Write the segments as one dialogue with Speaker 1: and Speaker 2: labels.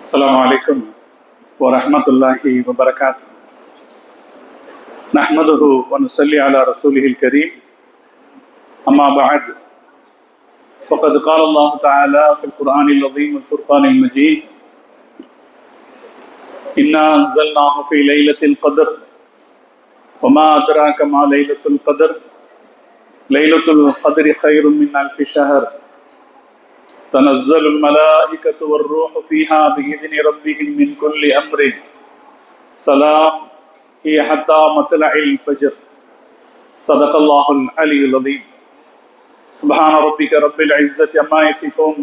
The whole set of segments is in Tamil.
Speaker 1: السلام عليكم ورحمة الله وبركاته. نحمده ونصلي على رسوله الكريم. أما بعد، فقد قال الله تعالى في القرآن العظيم والفرقان المجيد: إنا أنزلناه في ليلة القدر وما أدراك ما ليلة القدر ليلة القدر خير من ألف شهر تنزل الملائكة والروح فيها بإذن ربهم من كل أمر سلام هي حتى مطلع الفجر. صدق الله العلي العظيم. سبحان ربك رب العزة عما يصفون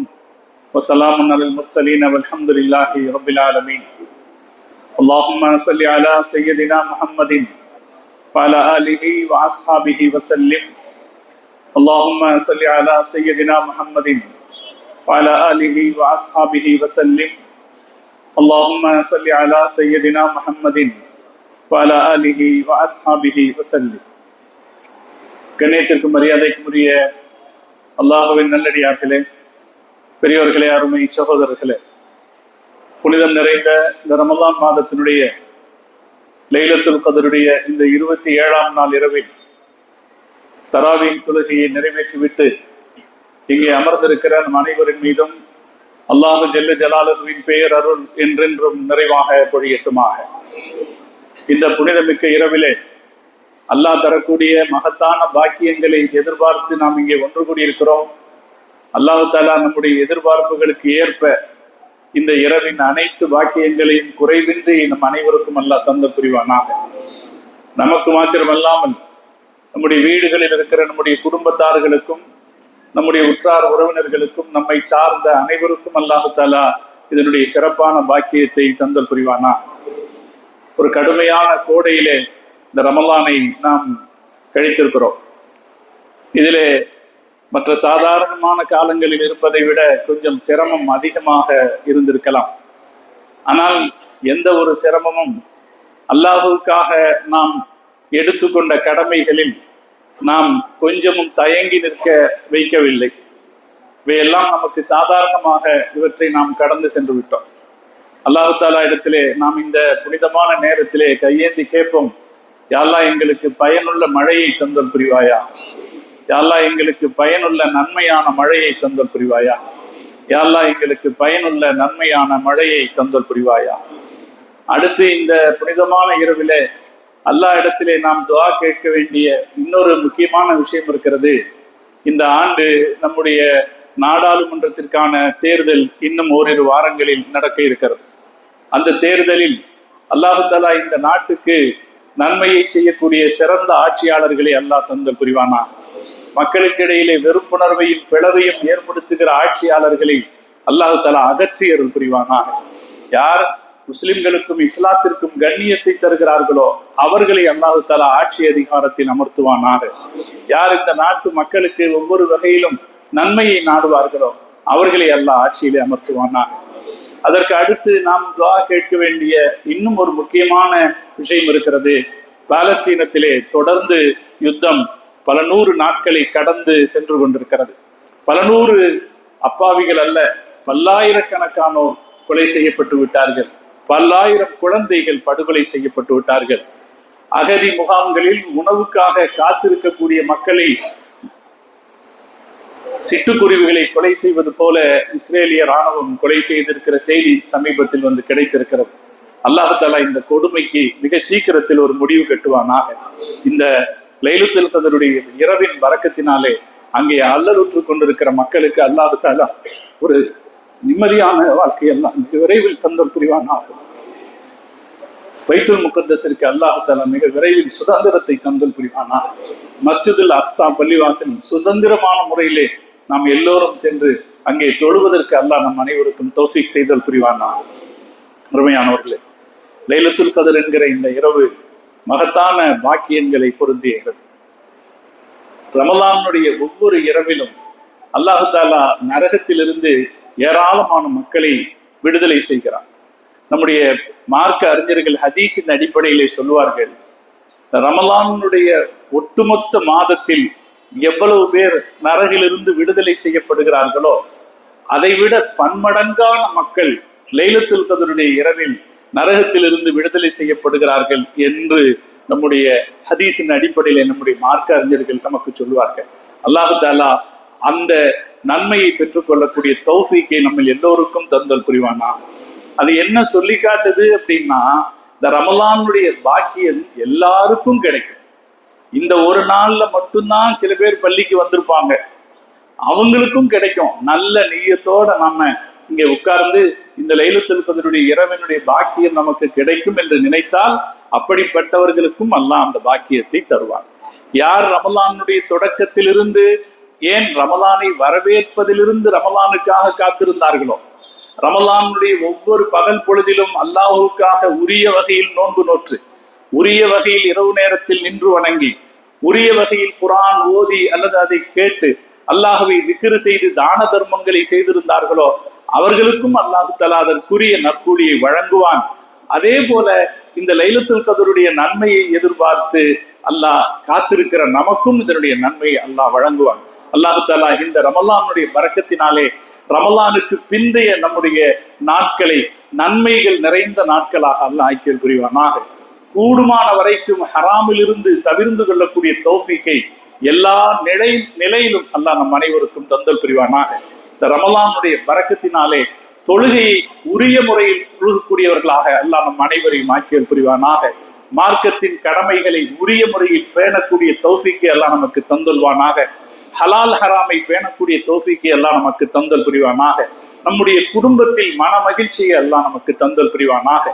Speaker 1: وسلام على المرسلين والحمد لله رب العالمين. اللهم صل على سيدنا محمد وعلى آله وأصحابه وسلم. اللهم صل على سيدنا محمد وعلى آله وأصحابه وسلم. اللهم صل على سيدنا محمد وعلى آله وأصحابه وسلم. கண்ணியத்திற்கும் மரியாதைக்கும் உரிய அல்லாஹ்வின் நல்லடியார்களே, பெரியோர்களே, அருமை சகோதரர்களே, புனிதம் நிறைந்த இந்த ரமலான் மாதத்தினுடைய லைலத்துல் கதருடைய இந்த 27ஆம் நாள் இரவில் தராவீஹ் தொழுகையை நிறைவேற்றிவிட்டு இங்கே அமர்ந்திருக்கிற நம் அனைவரின் மீதும் அல்லாஹு ஜல்ல ஜலாலுவின் பெயர் அருள் என்றென்றும் நிறைவாக பொழியட்டுமாக. இந்த புனிதமிக்க இரவிலே அல்லாஹ் தரக்கூடிய மகத்தான பாக்கியங்களை எதிர்பார்த்து நாம் இங்கே ஒன்று கூடியிருக்கிறோம். அல்லாஹு தாலா நம்முடைய எதிர்பார்ப்புகளுக்கு ஏற்ப இந்த இரவின் அனைத்து பாக்கியங்களையும் குறைவின்றி நம் அனைவருக்கும் அல்லாஹ் தந்த புரிவானாக. நமக்கு மாத்திரமல்லாமல் நம்முடைய வீடுகளில் இருக்கிற நம்முடைய குடும்பத்தார்களுக்கும் நம்முடைய உற்றார் உறவினர்களுக்கும் நம்மை சார்ந்த அனைவருக்கும் அல்லாஹு தாலா இதனுடைய சிறப்பான பாக்கியத்தை தந்தல் புரிவானா. ஒரு கடுமையான கோடையிலே இந்த ரமலானை நாம் கழித்திருக்கிறோம். இதிலே மற்ற சாதாரணமான காலங்களில் இருப்பதை விட கொஞ்சம் சிரமம் அதிகமாக இருந்திருக்கலாம். ஆனால் எந்த ஒரு சிரமமும் அல்லாஹுக்காக நாம் எடுத்துக்கொண்ட கடமைகளில் நாம் கொஞ்சமும் தயங்கி நிற்க வைக்கவில்லை. இவையெல்லாம் நமக்கு சாதாரணமாக இவற்றை நாம் கடந்து சென்று விட்டோம். அல்லாஹு தாலா இடத்திலே நாம் இந்த புனிதமான நேரத்திலே கையேந்தி கேட்போம்: யா அல்லாஹ், எங்களுக்கு பயனுள்ள மழையை தந்தல் புரிவாயா. யா அல்லாஹ், எங்களுக்கு பயனுள்ள நன்மையான மழையை தந்தல் புரிவாயா. யா அல்லாஹ், எங்களுக்கு பயனுள்ள நன்மையான மழையை தந்தல் புரிவாயா. அடுத்து இந்த புனிதமான இரவிலே அல்லாஹ் இடத்திலே நாம் துஆ கேட்க வேண்டிய இன்னொரு முக்கியமான விஷயம் இருக்கிறது. இந்த ஆண்டு நம்முடைய நாடாளுமன்றத்திற்கான தேர்தல் இன்னும் ஓரிரு வாரங்களில் நடக்க இருக்கிறது. அந்த தேர்தலில் அல்லாஹு தஆலா இந்த நாட்டுக்கு நன்மையை செய்யக்கூடிய சிறந்த ஆட்சியாளர்களை அல்லாஹ் தந்தல் புரிவானா. மக்களுக்கு இடையிலே வெறுப்புணர்வையும் பிளவையும் ஏற்படுத்துகிற ஆட்சியாளர்களை அல்லாஹு தஆலா அகற்றி அருள் புரிவானா. யார் முஸ்லிம்களுக்கும் இஸ்லாத்திற்கும் கண்ணியத்தை தருகிறார்களோ அவர்களை அல்லாஹு தஆலா ஆட்சி அதிகாரத்தில் அமர்த்துவானாக. யார் இந்த நாட்டு மக்களுக்கு ஒவ்வொரு வகையிலும் நன்மையை நாடுவார்களோ அவர்களை அல்லாஹ் ஆட்சியிலே அமர்த்துவானாக. அதற்கு அடுத்து நாம் துஆ கேட்க வேண்டிய இன்னும் ஒரு முக்கியமான விஷயம் இருக்கிறது. பாலஸ்தீனத்திலே தொடர்ந்து யுத்தம் பல நூறு நாட்களை கடந்து சென்று கொண்டிருக்கிறது. பல நூறு அப்பாவிகள் அல்ல, பல்லாயிரக்கணக்கானோர் கொலை செய்யப்பட்டு விட்டார்கள். பல்லாயிரம் குழந்தைகள் படுகொலை செய்யப்பட்டு விட்டார்கள். அகதி முகாம்களில் உணவுக்காக காத்திருக்கக்கூடிய மக்களை சிட்டுக்குருவிகளை கொலை செய்வது போல இஸ்ரேலிய ராணுவம் கொலை செய்திருக்கிற செய்தி சமீபத்தில் வந்து கிடைத்திருக்கிறது. அல்லாஹ் தஆலா இந்த கொடுமைக்கு மிக சீக்கிரத்தில் ஒரு முடிவு கட்டுவானாக. இந்த லைலத்துல் கதருடைய இரவின் பரக்கத்தினாலே அங்கே அல்லலுற்று கொண்டிருக்கிற மக்களுக்கு அல்லாஹ் தஆலா ஒரு நிம்மதியான வாழ்க்கையெல்லாம் மிக விரைவில் தந்தல் புரிவானாக. பைத்துல் முகத்தஸிற்கு அல்லாஹ் தஆலா மிக விரைவில் சுதந்திரத்தை தந்தல் புரிவானாக. மஸ்ஜிதுல் அக்ஸா பள்ளிவாசல் சுதந்திரமான முறையிலே நாம் எல்லோரும் சென்று அங்கே தொழுவதற்கு அல்லாஹ் நம் அனைவருக்கும் தௌஃபீக் செய்தல் புரிவானாக. அருமையானவர்களே, லைலத்துல் கதர் என்கிற இந்த இரவு மகத்தான பாக்கியங்களை பொருந்தியது. ரமலானுடைய ஒவ்வொரு இரவிலும் அல்லாஹ் தஆலா நரகத்திலிருந்து ஏராளமான மக்களை விடுதலை செய்கிறார். நம்முடைய மார்க்க அறிஞர்கள் ஹதீஸின் அடிப்படையிலே சொல்லுவார்கள், ரமலானுடைய ஒட்டுமொத்த மாதத்தில் எவ்வளவு பேர் நரகிலிருந்து விடுதலை செய்யப்படுகிறார்களோ அதைவிட பன்மடங்கான மக்கள் லைலத்துல் கத்ருடைய இரவில் நரகத்திலிருந்து விடுதலை செய்யப்படுகிறார்கள் என்று நம்முடைய ஹதீஸின் அடிப்படையில் நம்முடைய மார்க்க அறிஞர்கள் நமக்கு சொல்லுவார்கள். அல்லாஹு தாலா அந்த நன்மையை பெற்றுக்கொள்ளக்கூடிய தௌஃபீக்கை நம்ம எல்லோருக்கும் தந்தல் புரிவானா. அது என்ன சொல்லி காட்டுது அப்படின்னா, இந்த ரமலானுடைய பாக்கியம் எல்லாருக்கும் கிடைக்கும். இந்த ஒரு நாள்ல மட்டும்தான் சில பேர் பள்ளிக்கு வந்திருப்பாங்க, அவங்களுக்கும் கிடைக்கும். நல்ல நீயத்தோட நம்ம இங்க உட்கார்ந்து இந்த லைலத்துல் கத்ருடைய இரவினுடைய பாக்கியம் நமக்கு கிடைக்கும் என்று நினைத்தால் அப்படிப்பட்டவர்களுக்கும் அல்லாஹ் அந்த பாக்கியத்தை தருவார். யார் ரமலானுடைய தொடக்கத்திலிருந்து, ஏன் ரமலானை வரவேற்பதிலிருந்து ரமலானுக்காக காத்திருந்தார்களோ, ரமலானுடைய ஒவ்வொரு பகல் பொழுதிலும் அல்லாஹுக்காக உரிய வகையில் நோன்பு நோற்று, உரிய வகையில் இரவு நேரத்தில் நின்று வணங்கி, உரிய வகையில் குர்ஆன் ஓதி அல்லது அதை கேட்டு அல்லாஹுவை திக்ர் செய்து தான தர்மங்களை செய்திருந்தார்களோ அவர்களுக்கும் அல்லாஹு தஆலா அதற்குரிய நற்கூலியை வழங்குவான். அதே போல இந்த லைலத்துல் கத்ருடைய நன்மையை எதிர்பார்த்து அல்லாஹ் காத்திருக்கிற நமக்கும் இதனுடைய நன்மையை அல்லாஹ் வழங்குவான். அல்லாஹு தஆலா இந்த ரமலானுடைய பரக்கத்தினாலே ரமலானுக்கு பிந்தைய நம்முடைய நாட்களை நன்மைகள் நிறைந்த நாட்களாக அல்லாஹ் ஆக்கியல் புரிவானாக. கூடுமான வரைக்கும் ஹராமில் இருந்து தவிர்ந்து கொள்ளக்கூடிய தௌஃபீக்கை எல்லா நிலையிலும் அல்லாஹ் நம் அனைவருக்கும் தந்தல் புரிவானாக. இந்த ரமலானுடைய பரக்கத்தினாலே தொழுகையை உரிய முறையில் தொழுகக்கூடியவர்களாக அல்லாஹ் நம் அனைவரையும் ஆக்கியல் புரிவானாக. மார்க்கத்தின் கடமைகளை உரிய முறையில் பேணக்கூடிய தௌஃபீக்கை அல்லாஹ் நமக்கு தந்தல்வானாக. ஹலால் ஹராமை பேணக்கூடிய தௌஃபீக்கை எல்லாம் நமக்கு தந்தல் புரிவானாக. நம்முடைய குடும்பத்தில் மன மகிழ்ச்சியை எல்லாம் நமக்கு தந்தல் புரிவானாக.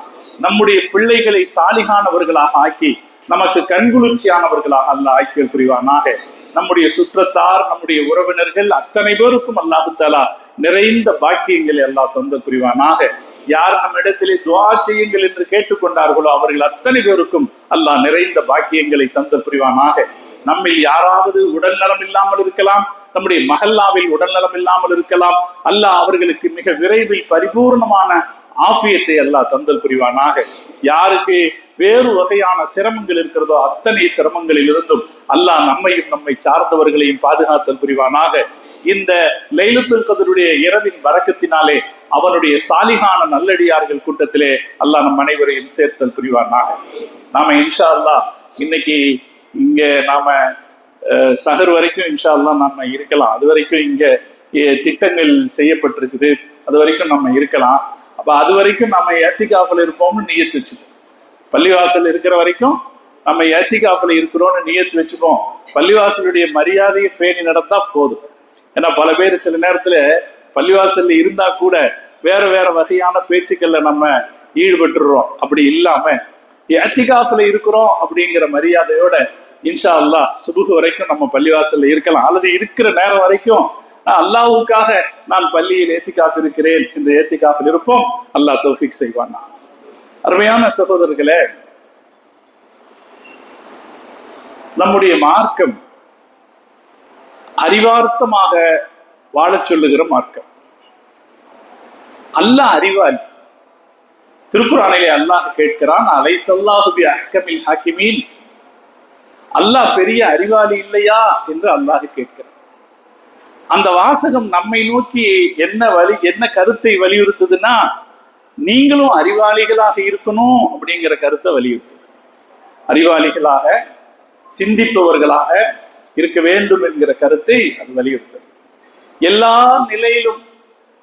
Speaker 1: நம்முடைய பிள்ளைகளை சாலிகானவர்களாக ஆக்கி நமக்கு கண்குளிர்ச்சியானவர்களாக அல்லாஹ் ஆக்கியல் புரிவானாக. நம்முடைய சுற்றத்தார், நம்முடைய உறவினர்கள் அத்தனை பேருக்கும் அல்லாஹு தஆலா நிறைந்த பாக்கியங்களை அல்லாஹ் தந்தல் புரிவானாக. யார் நம்ம இடத்திலே துஆ செய்யுங்கள் என்று கேட்டுக்கொண்டார்களோ அவர்கள் அத்தனை பேருக்கும் அல்லாஹ் நிறைந்த பாக்கியங்களை தந்தல் புரிவானாக. நம்மில் யாராவது உடல் நலம் இல்லாமல் இருக்கலாம், நம்முடைய மஹல்லாவில் உடல் நலம் இல்லாமல் இருக்கலாம். அல்லாஹ் அவர்களுக்கு மிக விரைவில் பரிபூர்ணமான ஆஃபியத்தை அல்லாஹ் தந்தல் புரிவானாக. யாருக்கு வேறு வகையான சிரமங்கள் இருக்கிறதோ அத்தனை சிரமங்களில் இருந்தும் அல்லாஹ் நம்மையும் நம்மை சார்ந்தவர்களையும் பாதுகாத்தல் புரிவானாக. இந்த லைலத்துல் கத்ருடைய இரவின் பரக்கத்தினாலே அவனுடைய சாலிகான நல்லடியார்கள் கூட்டத்திலே அல்லாஹ் நம் அனைவரையும் சேர்த்தல் புரிவானாக. நாம இன்ஷா அல்லாஹ் இன்னைக்கு இங்க நாம சஹர் வரைக்கும் இன்ஷா அல்லாஹ் நாம இருக்கலாம். அது வரைக்கும் இங்க திட்டங்கள் செய்யப்பட்டிருக்குது, அது வரைக்கும் நம்ம இருக்கலாம். அப்ப அது வரைக்கும் நம்ம ஏத்திகாஃபில் இருப்போம்னு நியத்து வச்சுப்போம். பள்ளிவாசல் இருக்கிற வரைக்கும் நம்ம ஏத்திகாஃபில் இருக்கிறோம்னு நியத்து வச்சுப்போம். பள்ளிவாசலுடைய மரியாதையை பேணி நடந்தா போதும். ஏன்னா பல பேர் சில நேரத்துல பள்ளிவாசல்ல இருந்தா கூட வேற வேற வகையான பேச்சுக்கள்ல நம்ம ஈடுபட்டுறோம். அப்படி இல்லாம ஏத்திகாஃபில் இருக்கிறோம் அப்படிங்கிற மரியாதையோட இன்ஷா அல்லாஹ் சுபுஹ் வரைக்கும் நம்ம பள்ளிவாசல்ல இருக்கலாம். அல்லது இருக்கிற நேரம் வரைக்கும் அல்லாஹ்வுக்காக நான் பள்ளியில் ஏத்திகாஃப் இருக்கிறேன் என்று ஏத்திகாஃபில் இருப்போம். அல்லாஹ் தௌஃபீக் செய்வான். அருமையான சகோதரர்களே, நம்முடைய மார்க்கம் அறிவார்த்தமாக வாழச் சொல்லுகிற மார்க்கம். அல்லாஹ் அறிவாளி. திருக்குர்ஆனிலே அல்லாஹ் கேட்கிறான், அலைஸல்லாஹு பி அஹ்கமில் ஹாக்கிமீன், அல்லாஹ் பெரிய அறிவாளி இல்லையா என்று அல்லாஹ் கேட்கிறான். அந்த வாசகம் நம்மை நோக்கி என்ன கருத்தை வலியுறுத்துதுன்னா, நீங்களும் அறிவாளிகளாக இருக்கணும் அப்படிங்கிற கருத்தை வலியுறுத்து. அறிவாளிகளாக சிந்திப்பவர்களாக இருக்க வேண்டும் என்கிற கருத்தை அது வலியுறுத்து. எல்லா நிலையிலும்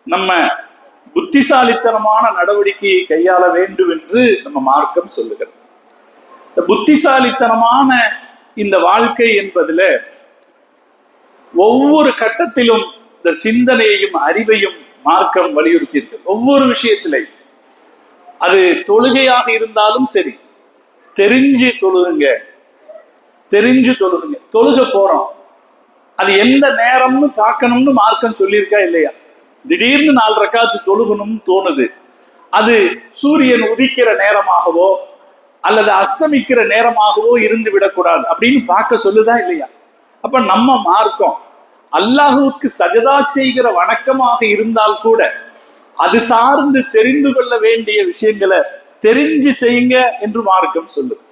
Speaker 1: நம்ம புத்திசாலித்தனமான நடவடிக்கையை கையாள வேண்டும் என்று நம்ம மார்க்கம் சொல்லுகிறது. இந்த புத்திசாலித்தனமான இந்த வாழ்க்கை என்பதுல ஒவ்வொரு கட்டத்திலும் இந்த சிந்தனையையும் அறிவையும் மார்க்கம் வலியுறுத்தி இருக்கு. ஒவ்வொரு விஷயத்திலையும் அது தொழுகையாக இருந்தாலும் சரி, தெரிஞ்சு தொழுகுங்க, தொழுக போறோம், அது எந்த நேரம்னு பார்க்கணும்னு மார்க்கம் சொல்லியிருக்கா இல்லையா? திடீர்னு 4 ரக்காத்து தொழுகணும்னு தோணுது, அது சூரியன் உதிக்கிற நேரமாகவோ அல்லது அஸ்தமிக்கிற நேரமாகவோ இருந்து விடக்கூடாது அப்படின்னு பார்க்க சொல்லுதா இல்லையா? அப்ப நம்ம மார்க்கம் அல்லாஹுவுக்கு சஜதா செய்கிற வணக்கமாக இருந்தால் கூட அது சார்ந்து தெரிந்து கொள்ள வேண்டிய விஷயங்களை தெரிஞ்சு செய்யுங்க என்று மார்க்கம் சொல்லுது.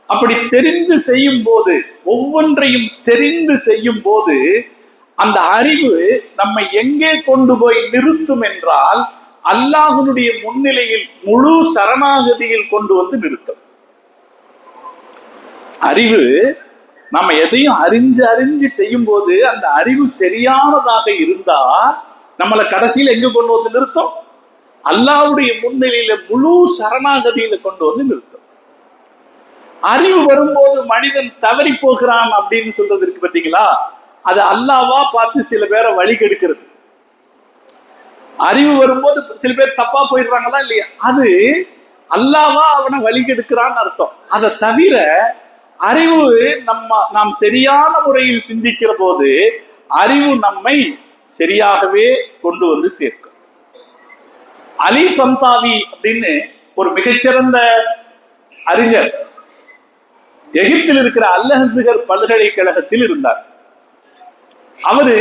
Speaker 1: அப்படி தெரிந்து செய்யும் போது, ஒவ்வொன்றையும் தெரிந்து செய்யும் போது அந்த அறிவு நம்மை எங்கே கொண்டு போய் நிறுத்தும் என்றால் அல்லாஹ்வுடைய முன்னிலையில் முழு சரணாகதியில் கொண்டு வந்து நிறுத்தும். அறிவு நம்ம எதையும் அறிஞ்சு அறிஞ்சு செய்யும் போது அந்த அறிவு சரியானதாக இருந்தா நம்மளை கடைசியில் எங்க கொண்டு வந்து நிறுத்தும்? அல்லாஹ்வுடைய முன்னிலையில முழு சரணாகதியில கொண்டு வந்து நிறுத்தும். அறிவு வரும்போது மனிதன் தவறி போகிறான் அப்படின்னு சொல்றது இருக்கு பார்த்தீங்களா, அது அல்லாஹ்வா பார்த்து சில பேரை வழி கெடுக்கிறது. அறிவு வரும்போது சில பேர் தப்பா போயிடுறாங்களா இல்லையா, அது அல்லாஹ்வா அவனை வழி கெடுக்கிறான்னு அர்த்தம். அதை தவிர அறிவு நாம் சரியான முறையில் சிந்திக்கிற போது அறிவு நம்மை சரியாகவே கொண்டு வந்து சேர்க்கும். அலி தந்தாவி அப்படின்னு ஒரு மிகச்சிறந்த அறிஞர் எகிப்தில் இருக்கிற அல்-அஸ்ஹர் பல்கலைக்கழகத்தில் இருந்தார். அவரு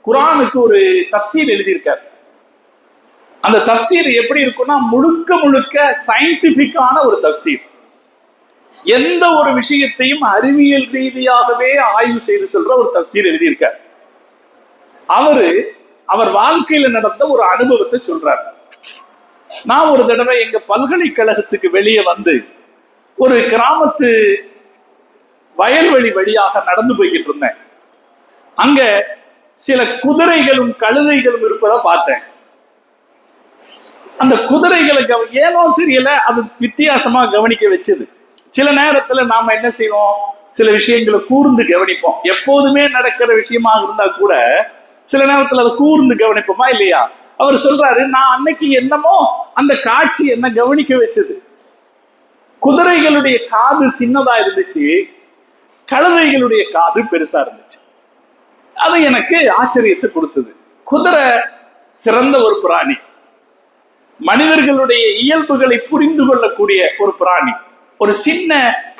Speaker 1: குர்ஆனுக்கு ஒரு தஃசீர் எழுதியிருக்கார். அந்த தஃசீர் எப்படி இருக்கும்னா முழுக்க முழுக்க சயின்டிபிக்கான ஒரு தஃசீர். எந்த ஒரு விஷயத்தையும் அறிவியல் ரீதியாகவே ஆய்வு செய்து சொல்ற ஒரு தஃசீர் எழுதியிருக்கார். அவர் வாழ்க்கையில நடந்த ஒரு அனுபவத்தை சொல்றார். நான் ஒரு தடவை எங்க பல்கலைக்கழகத்துக்கு வெளியே வந்து ஒரு கிராமத்து வயல்வெளி வழியாக நடந்து போய்கிட்டு இருந்தேன். அங்க சில குதிரைகளும் கழுதைகளும் இருப்பதை பார்த்தேன். அந்த குதிரைகளை ஏனோ தெரியல, அது வித்தியாசமா கவனிக்க வச்சது. சில நேரத்துல நாம என்ன செய்வோம், சில விஷயங்களை கூர்ந்து கவனிப்போம். எப்போதுமே நடக்கிற விஷயமாக இருந்தா கூட சில நேரத்துல அதை கூர்ந்து கவனிப்போமா இல்லையா? அவர் சொல்றாரு, நான் அன்னைக்கு என்னமோ அந்த காட்சி என்ன கவனிக்க வச்சது. குதிரைகளுடைய காது சின்னதா இருந்துச்சு, கழுதைகளுடைய காது பெருசா இருந்துச்சு. அது எனக்கு ஆச்சரியத்தை கொடுத்தது. குதிரை சிறந்த ஒரு பிராணி, மனிதர்களுடைய இயல்புகளை புரிந்து கொள்ளக்கூடிய ஒரு பிராணி. ஒரு சின்ன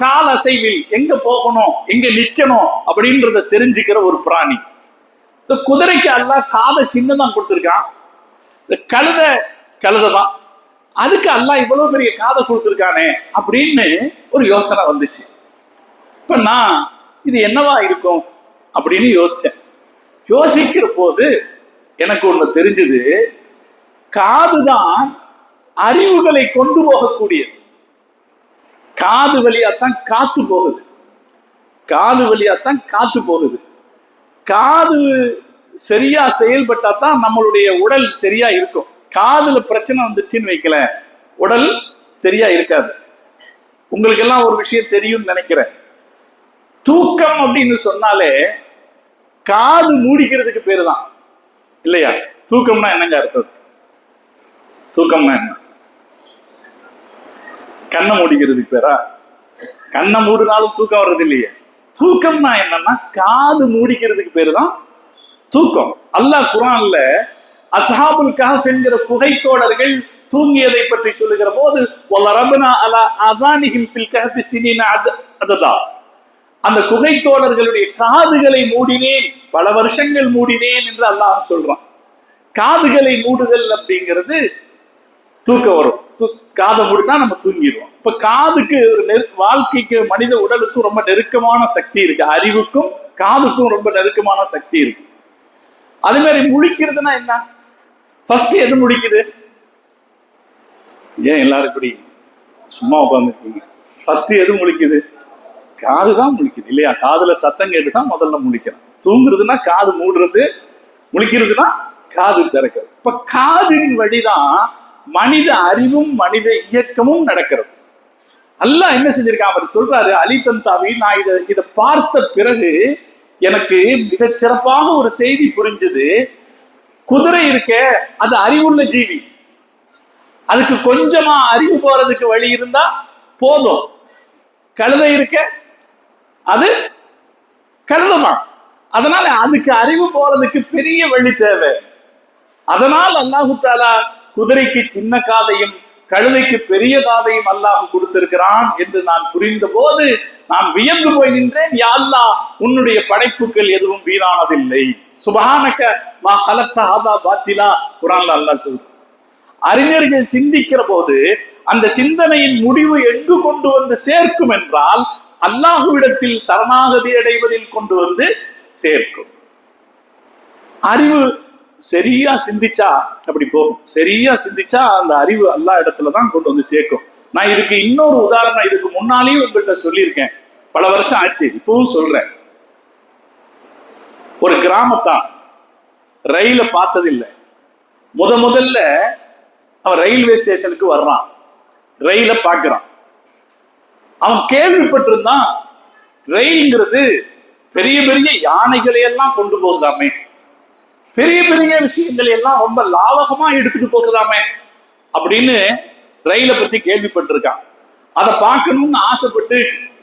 Speaker 1: கால் அசைவில் எங்க போகணும் எங்க நிக்கணும் அப்படின்றத தெரிஞ்சுக்கிற ஒரு பிராணி. இந்த குதிரைக்கு அல்லாஹ் காதை சின்னதான் கொடுத்துருக்கான், இந்த கழுதைதான், அதுக்கு அல்லாஹ் இவ்வளவு பெரிய காதை கொடுத்துருக்கானே அப்படின்னு ஒரு யோசனை வந்துச்சு. இப்ப நான் இது என்னவா இருக்கும் அப்படின்னு யோசிச்சேன். யோசிக்கிற போது எனக்கு ஒண்ணு தெரிஞ்சது, காதுதான் அறிவுகளை கொண்டு போகக்கூடியது. காது வழியாத்தான் காத்து போகுது, காது வழியாத்தான் காத்து போகுது. காது சரியா செயல்பட்டா தான் நம்மளுடைய உடல் சரியா இருக்கும். காதுல பிரச்சனை வந்துச்சுன்னு வைக்கல, உடல் சரியா இருக்காது. உங்களுக்கு எல்லாம் ஒரு விஷயம் தெரியும்னு நினைக்கிறேன். தூக்கம் அப்படின்னு சொன்னாலே காது மூடிக்கிறதுக்கு பேரு தான் இல்லையா? தூக்கம்னா என்னங்க அர்த்தம்? தூக்கம்னா என்ன? கண்ணை மூடிக்கிறதுக்கு பேரா? கண்ணை மூடினாலும் தூக்கம் வர்றது இல்லையே. தூக்கம்னா என்னன்னா காது மூடிக்கிறதுக்கு பேரு தான் தூக்கம். அல்லாஹ் குர்ஆன்ல அஸ்ஹாபுல் கஹஃப் என்கிற குகைத்தோழர்கள் தூங்கியதை பற்றி சொல்லுகிற போது வலரப்னா அலா அதானிஹிம் ஃபில் கஹஃபி சினீன அததா, அந்த குகைத்தோழர்களுடைய காதுகளை மூடினேன், பல வருஷங்கள் மூடினேன் என்று அல்லாஹ் சொல்றான். காதுகளை மூடுதல் அப்படிங்கிறது தூக்கம் வரும். காதை மூடினா நம்ம தூங்கிடுவோம். இப்ப காதுக்கு வாழ்க்கைக்கு மனித உடலுக்கும் ரொம்ப நெருக்கமான சக்தி இருக்கு. அறிவுக்கும் காதுக்கும் ரொம்ப நெருக்கமான சக்தி இருக்கு. அதே மாதிரி முழிக்கிறதுனா என்ன? ஃபர்ஸ்ட் எது முடிக்குது? ஏன் எல்லாரும் இப்படி சும்மா உட்காந்துருக்கீங்க? ஃபர்ஸ்ட் எது முழிக்குது? காதுதான் முழிக்குது இல்லையா? காதுல சத்தம் கேட்டுதான் முதல்ல முழிக்கிறோம். தூங்குறதுன்னா காது மூடுறது, முழிக்கிறதுனா காது திறக்கிறது. இப்ப காதின் வழிதான் மனித அறிவும் மனித இயக்கமும் நடக்கிறது. அல்லாஹ் என்ன செஞ்சிருக்கான்? அவர் சொல்றாரு, அலி தந்தாவி, நான் இதை பார்த்த பிறகு எனக்கு மிகச் சிறப்பாக ஒரு செய்தி புரிஞ்சது. குதிரை இருக்க அது அறிவுள்ள ஜீவி, அதுக்கு கொஞ்சமா அறிவு போறதுக்கு வழி இருந்தா போதும். கழுதை இருக்க அது கழுதைதான், அதனால அதுக்கு அறிவு போறதுக்கு பெரிய வழி தேவை. அதனால் அல்லாஹு தஆலா குதிரைக்கு சின்ன காதையும் கழுதைக்கு பெரிய காதையும் அல்லாஹ் கொடுத்திருக்கிறான் என்று நான் புரிந்த போது நான் வியந்து போய் நின்றேன். யா அல்லாஹ், உன்னுடைய படைப்புகள் எதுவும் வீணானதில்லை. சுப்ஹானக மா ஹலக்த ஹாதா பாத்திலா, குர்ஆன்ல அல்லாஹ் சொல்றான். அறிஞர்கள் சிந்திக்கிற போது அந்த சிந்தனையின் முடிவு எங்கு கொண்டு வந்து சேர்க்கும் என்றால் அல்லாஹ்விடத்தில் சரணாகதி அடைவதில் கொண்டு வந்து சேர்க்கும். அறிவு சரியா சிந்திச்சா அப்படி போகும். சரியா சிந்திச்சா அந்த அறிவு எல்லா இடத்துலதான் கொண்டு வந்து சேர்க்கும். நான் இதுக்கு இன்னொரு உதாரணம் இதுக்கு முன்னாலேயும் உங்கள்கிட்ட சொல்லியிருக்கேன், பல வருஷம் ஆச்சு, இப்பவும் சொல்றேன். ஒரு கிராமத்தான் ரயில பார்த்ததில்லை. முதல்ல அவன் ரயில்வே ஸ்டேஷனுக்கு வர்றான், ரயில பார்க்கிறான். அவன் கேள்விப்பட்டிருந்தான் ரயில்ங்கிறது பெரிய பெரிய யானைகளை எல்லாம் கொண்டு போகுதாமே, பெரிய பெரிய விஷயங்களை எல்லாம் ரொம்ப லாவகமா எடுத்துட்டு போகுதாமே அப்படின்னு ரயிலை பத்தி கேள்விப்பட்டிருக்கான். அதை பார்க்கணும்னு ஆசைப்பட்டு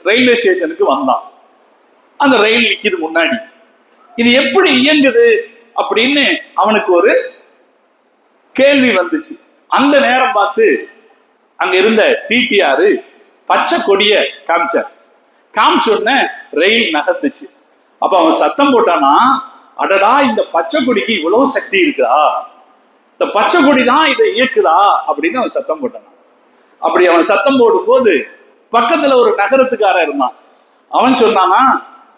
Speaker 1: ரயில்வே ஸ்டேஷனுக்கு வந்தான். அந்த ரயில் நிக்குது முன்னாடி. இது எப்படி இயங்குது அப்படின்னு அவனுக்கு ஒரு கேள்வி வந்துச்சு. அந்த நேரம் பார்த்து அங்க இருந்த டிடிஆர் பச்சை கொடிய காமிச்சோன்ன ரயில் நகர்ந்துச்சு. அப்ப அவன் சத்தம் போட்டானா, அடடா இந்த பச்சை கொடிக்கு இவ்வளவு சக்தி இருக்குதா, இந்த பச்சை கொடி தான் இதை இயக்குதா அப்படின்னு அவன் சத்தம் போட்டான். அப்படி அவன் சத்தம் போடும் போது பக்கத்துல ஒரு நகரத்துக்காரன் இருந்தான். அவன் சொன்னானா,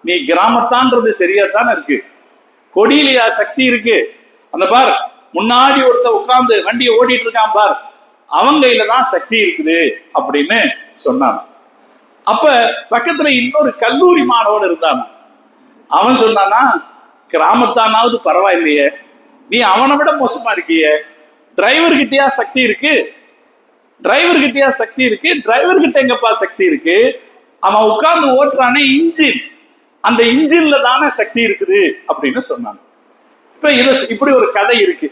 Speaker 1: நீ கிராமத்தான்றது சரியாத்தானே இருக்கு, கொடியிலையா சக்தி இருக்கு, அந்த பார் முன்னாடி ஒருத்த உட்கார்ந்து வண்டியை ஓடிட்டு இருக்கான் பார், அவன் கையில தான் சக்தி இருக்குது அப்படின்னு சொன்னான். அப்ப பக்கத்துல இன்னொரு கல்லூரி மாணவன் இருந்தான். அவன் சொன்னானா, கிராமத்தானாவது பரவாயில்லையே, நீ அவனை விட மோசமா இருக்கிய, டிரைவர் கிட்டயா சக்தி இருக்கு, டிரைவர் கிட்டயா சக்தி இருக்கு, டிரைவர் கிட்ட எங்கப்பா சக்தி இருக்கு, அவன் உட்கார்ந்து ஓட்டுறானே இன்ஜின், அந்த இன்ஜின்ல தானே சக்தி இருக்குது அப்படின்னு சொன்னாங்க. இப்ப இப்படி ஒரு கதை இருக்கு,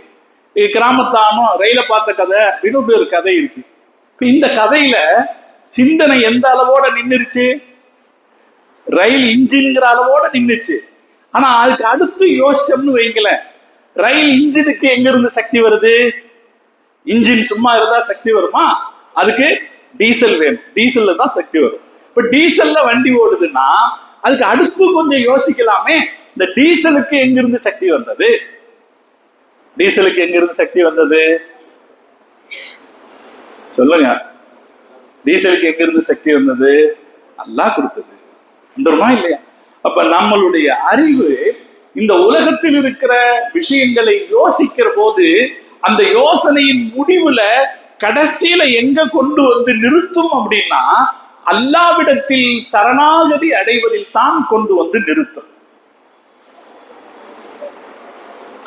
Speaker 1: கிராமத்தானும் ரயில பார்த்த கதை அப்படின்னு ஒரு கதை இருக்கு. இப்ப இந்த கதையில சிந்தனை எந்த அளவோட நின்றுச்சு, ரயில் இன்ஜின்ங்கிற அளவோட நின்றுச்சு. ஆனா அதுக்கு அடுத்து யோசிச்சோம்னு வைங்கள, ரயில் இன்ஜினுக்கு எங்க இருந்து சக்தி வருது? இன்ஜின் சும்மா இருந்தா சக்தி வருமா? அதுக்கு டீசல் வேணும், டீசல்ல தான் சக்தி வரும். இப்ப டீசல்ல வண்டி ஓடுதுன்னா அதுக்கு அடுத்து கொஞ்சம் யோசிக்கலாமே, இந்த டீசலுக்கு எங்கிருந்து சக்தி வந்தது? டீசலுக்கு எங்கிருந்து சக்தி வந்தது சொல்லுங்க. டீசலுக்கு எங்கிருந்து சக்தி வந்தது? அல்லாஹ் கொடுத்தது. வந்துருமா இல்லையா? அப்ப நம்மளுடைய அறிவு இந்த உலகத்தில் இருக்கிற விஷயங்களை யோசிக்கிற போது அந்த யோசனையின் முடிவுல கடைசியில எங்க கொண்டு வந்து நிறுத்தும் அப்படின்னா, அல்லாவிடத்தில் சரணாகதி அடைவதில் தான் கொண்டு வந்து நிறுத்தும்.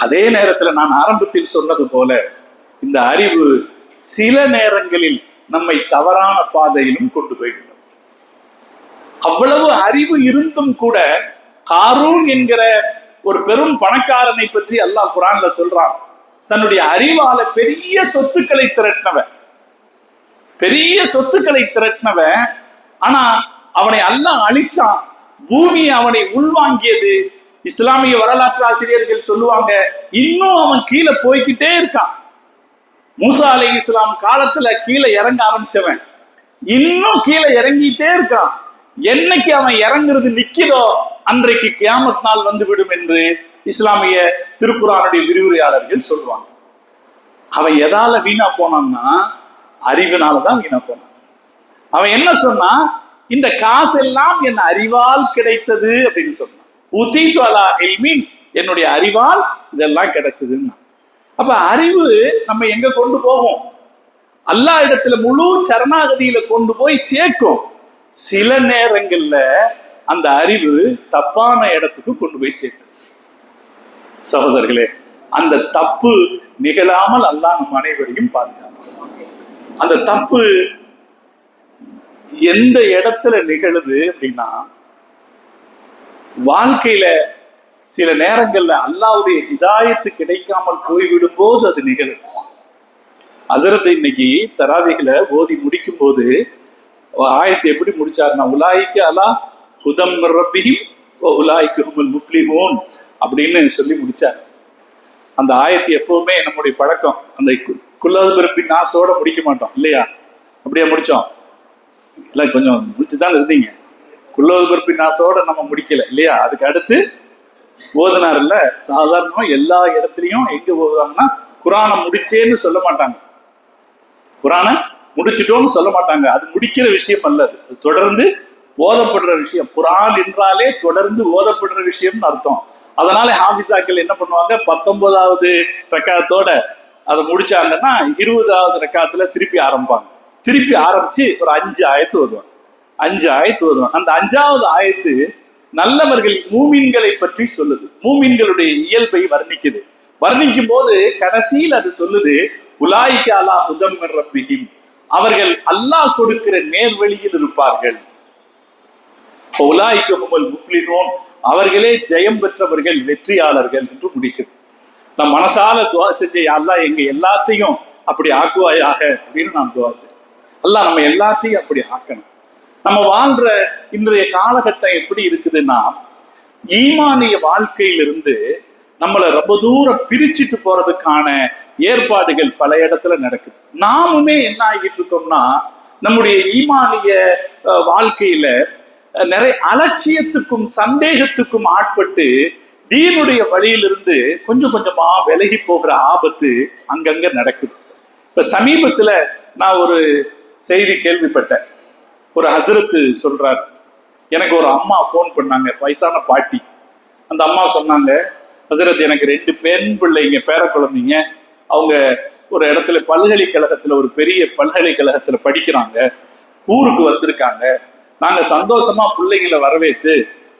Speaker 1: அதே நேரத்துல நான் ஆரம்பத்தில் சொன்னது போல இந்த அறிவு சில நேரங்களில் நம்மை தவறான பாதையிலும் கொண்டு போய்விடும். அவ்வளவு அறிவு இருந்தும் கூட காரூன் என்கிற ஒரு பெரும் பணக்காரனை பற்றி அல்லாஹ் குர்ஆன்ல சொல்றான். தன்னுடைய அறிவால பெரிய சொத்துக்களை திரட்டினவன், ஆனா அவனை அல்லாஹ் அழிச்சான். பூமி அவனை உள்வாங்கியது. இஸ்லாமிய வரலாற்று ஆசிரியர்கள் சொல்லுவாங்க, இன்னும் அவன் கீழே போய்கிட்டே இருக்கான். மூசா அலைஹிஸ்ஸலாம் காலத்துல கீழே இறங்க ஆரம்பிச்சவன் இன்னும் கீழே இறங்கிட்டே இருக்கான். என்னைக்கு அவன் இறங்குறது நிக்கிறதோ அன்றைக்கு கியாமத் நாள் வந்து விடும் என்று இஸ்லாமிய திருக்குர்ஆனுடைய விரிவுரையாளர்கள் சொல்லுவாங்க. அவன் எதால வீணா போனான்னா அறிவினாலதான் வீணா போனான். அவன் என்ன சொன்னா, இந்த காசெல்லாம் என் அறிவால் கிடைத்தது அப்படின்னு சொன்னான். உதீது அலா இல்மின், என்னுடைய அறிவால் இதெல்லாம் கிடைச்சதுன்னா. அப்ப அறிவு நம்ம எங்க கொண்டு போகும்? அல்லாஹ் இடத்துல முழு சரணாகதியில கொண்டு போய் சேர்க்கும். சில நேரங்கள்ல அந்த அறிவு தப்பான இடத்துக்கு கொண்டு போய் சேர்க்கும். சகோதரர்களே, அந்த தப்பு நிகழாமல் அல்லாஹ் நம் அனைவரையும் பாதுகாப்பான். அந்த தப்பு எந்த இடத்துல நிகழுது அப்படின்னா, வாழ்க்கையில சில நேரங்கள்ல அல்லாஹ்வுடைய ஹிதாயத்து கிடைக்காமல் போய்விடும் போது அது நிகழும். ஹஸரத் இன்னைக்கு தராவிகளை ஓதி முடிக்கும் போது ஆயத்தை எப்படி முடிச்சாருன்னா, உலாயிக்க அலா ஹுதம் மிர் ரப்பிஹிம் வ உலாயிக ஹுமுல் முஃப்லிஹூன் அப்படின்னு சொல்லி முடிச்சார். அந்த ஆயத்தை எப்பவுமே நம்முடைய பழக்கம், அந்த குல்லது பிறப்பின் நாசோட முடிக்க மாட்டோம் இல்லையா? அப்படியே முடிச்சோம் இல்லை, கொஞ்சம் முடிச்சுதான் இருந்தீங்க. குல்லது பிறப்பின் நாசோட நம்ம முடிக்கல இல்லையா? அதுக்கு அடுத்து ஓதுனார் இல்ல. சாதாரணமா எல்லா இடத்துலயும் எங்க ஓதுவாங்கன்னா, குரானை முடிச்சேன்னு சொல்ல மாட்டாங்க, குரானை முடிச்சிட்டோம்னு சொல்ல மாட்டாங்க. அது முடிக்கிற விஷயம் அல்ல, அது தொடர்ந்து ஓதப்படுற விஷயம். குரான் என்றாலே தொடர்ந்து ஓதப்படுற விஷயம்னு அர்த்தம். அதனால ஹாஃபிஸாக்கள் என்ன பண்ணுவாங்க, 19வது ரக்காத்தோட அதை முடிச்சாங்கன்னா 20வது ரக்காத்துல திருப்பி ஆரம்பிப்பாங்க. திருப்பி ஆரம்பிச்சு ஒரு 5 ஆயத்து வருவாங்க. 5 ஆயத்து வருவாங்க. அந்த 5வது ஆயத்து நல்லவர்கள் மூமின்களை பற்றி சொல்லுது, மூமின்களுடைய இயல்பை வர்ணிக்குது. வர்ணிக்கும் போது கடைசியில் அது சொல்லுது, உலாயிக அலா ஹுதம் மின் ரப்பிஹிம், அவர்கள் அல்லாஹ் கொடுக்கிற நேர்வழியில் இருப்பார்கள். உலாயிக ஹுமுல் முஃப்லிஹூன், அவர்களே ஜெயம் பெற்றவர்கள், வெற்றியாளர்கள் என்று முடிக்குது. நம் மனசால துவா செஞ்ச, அல்லாஹ் எங்க எல்லாத்தையும் அப்படி ஆக்குவாயாக அப்படின்னு நாம் துவா செய்ய. அல்லாஹ் நம்ம எல்லாத்தையும் அப்படி ஆக்கணும். நம்ம வாழ்ற இன்றைய காலகட்டம் எப்படி இருக்குதுன்னா, ஈமானிய வாழ்க்கையிலிருந்து நம்மளை ரொம்ப தூரம் பிரிச்சுட்டு போறதுக்கான ஏற்பாடுகள் பல இடத்துல நடக்குது. நாமுமே என்ன ஆகிட்டு இருக்கோம்னா, நம்முடைய ஈமானிய வாழ்க்கையில நிறைய அலட்சியத்துக்கும் சந்தேகத்துக்கும் ஆட்பட்டு தீனுடைய வழியிலிருந்து கொஞ்சம் கொஞ்சமா விலகி போகிற ஆபத்து அங்கங்க நடக்குது. இப்ப சமீபத்துல நான் ஒரு செய்தி கேள்விப்பட்டேன். ஒரு ஹசரத்து சொல்றார், எனக்கு ஒரு அம்மா ஃபோன் பண்ணாங்க, வயசான பாட்டி. அந்த அம்மா சொன்னாங்க, ஹசரத் எனக்கு 2 பெண் பிள்ளைங்க, பேர குழந்தைங்க, அவங்க ஒரு இடத்துல பல்கலைக்கழகத்துல, ஒரு பெரிய பல்கலைக்கழகத்துல படிக்கிறாங்க, ஊருக்கு வந்திருக்காங்க. நாங்க சந்தோஷமா பிள்ளைங்களை வரவேற்று,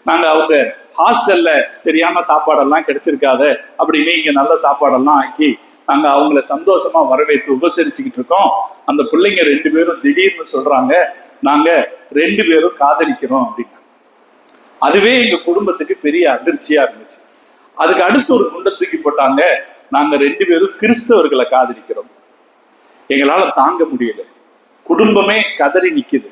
Speaker 1: நாங்க அவங்க ஹாஸ்டல்ல சரியான சாப்பாடெல்லாம் கிடைச்சிருக்காத அப்படின்னு இங்க நல்ல சாப்பாடெல்லாம் ஆக்கி நாங்க அவங்கள சந்தோஷமா வரவேற்று உபசரிச்சுக்கிட்டு இருக்கோம். அந்த பிள்ளைங்க 2 பேரும் திடீர்னு சொல்றாங்க, நாங்க 2 பேரும் காதலிக்கிறோம் அப்படின்னு. அதுவே எங்க குடும்பத்துக்கு பெரிய அதிர்ச்சியா இருந்துச்சு. அதுக்கு அடுத்து ஒரு குண்டை தூக்கி போட்டாங்க, நாங்க 2 பேரும் கிறிஸ்தவர்களை காதலிக்கிறோம். எங்களால தாங்க முடியல, குடும்பமே கதறி நிக்குது.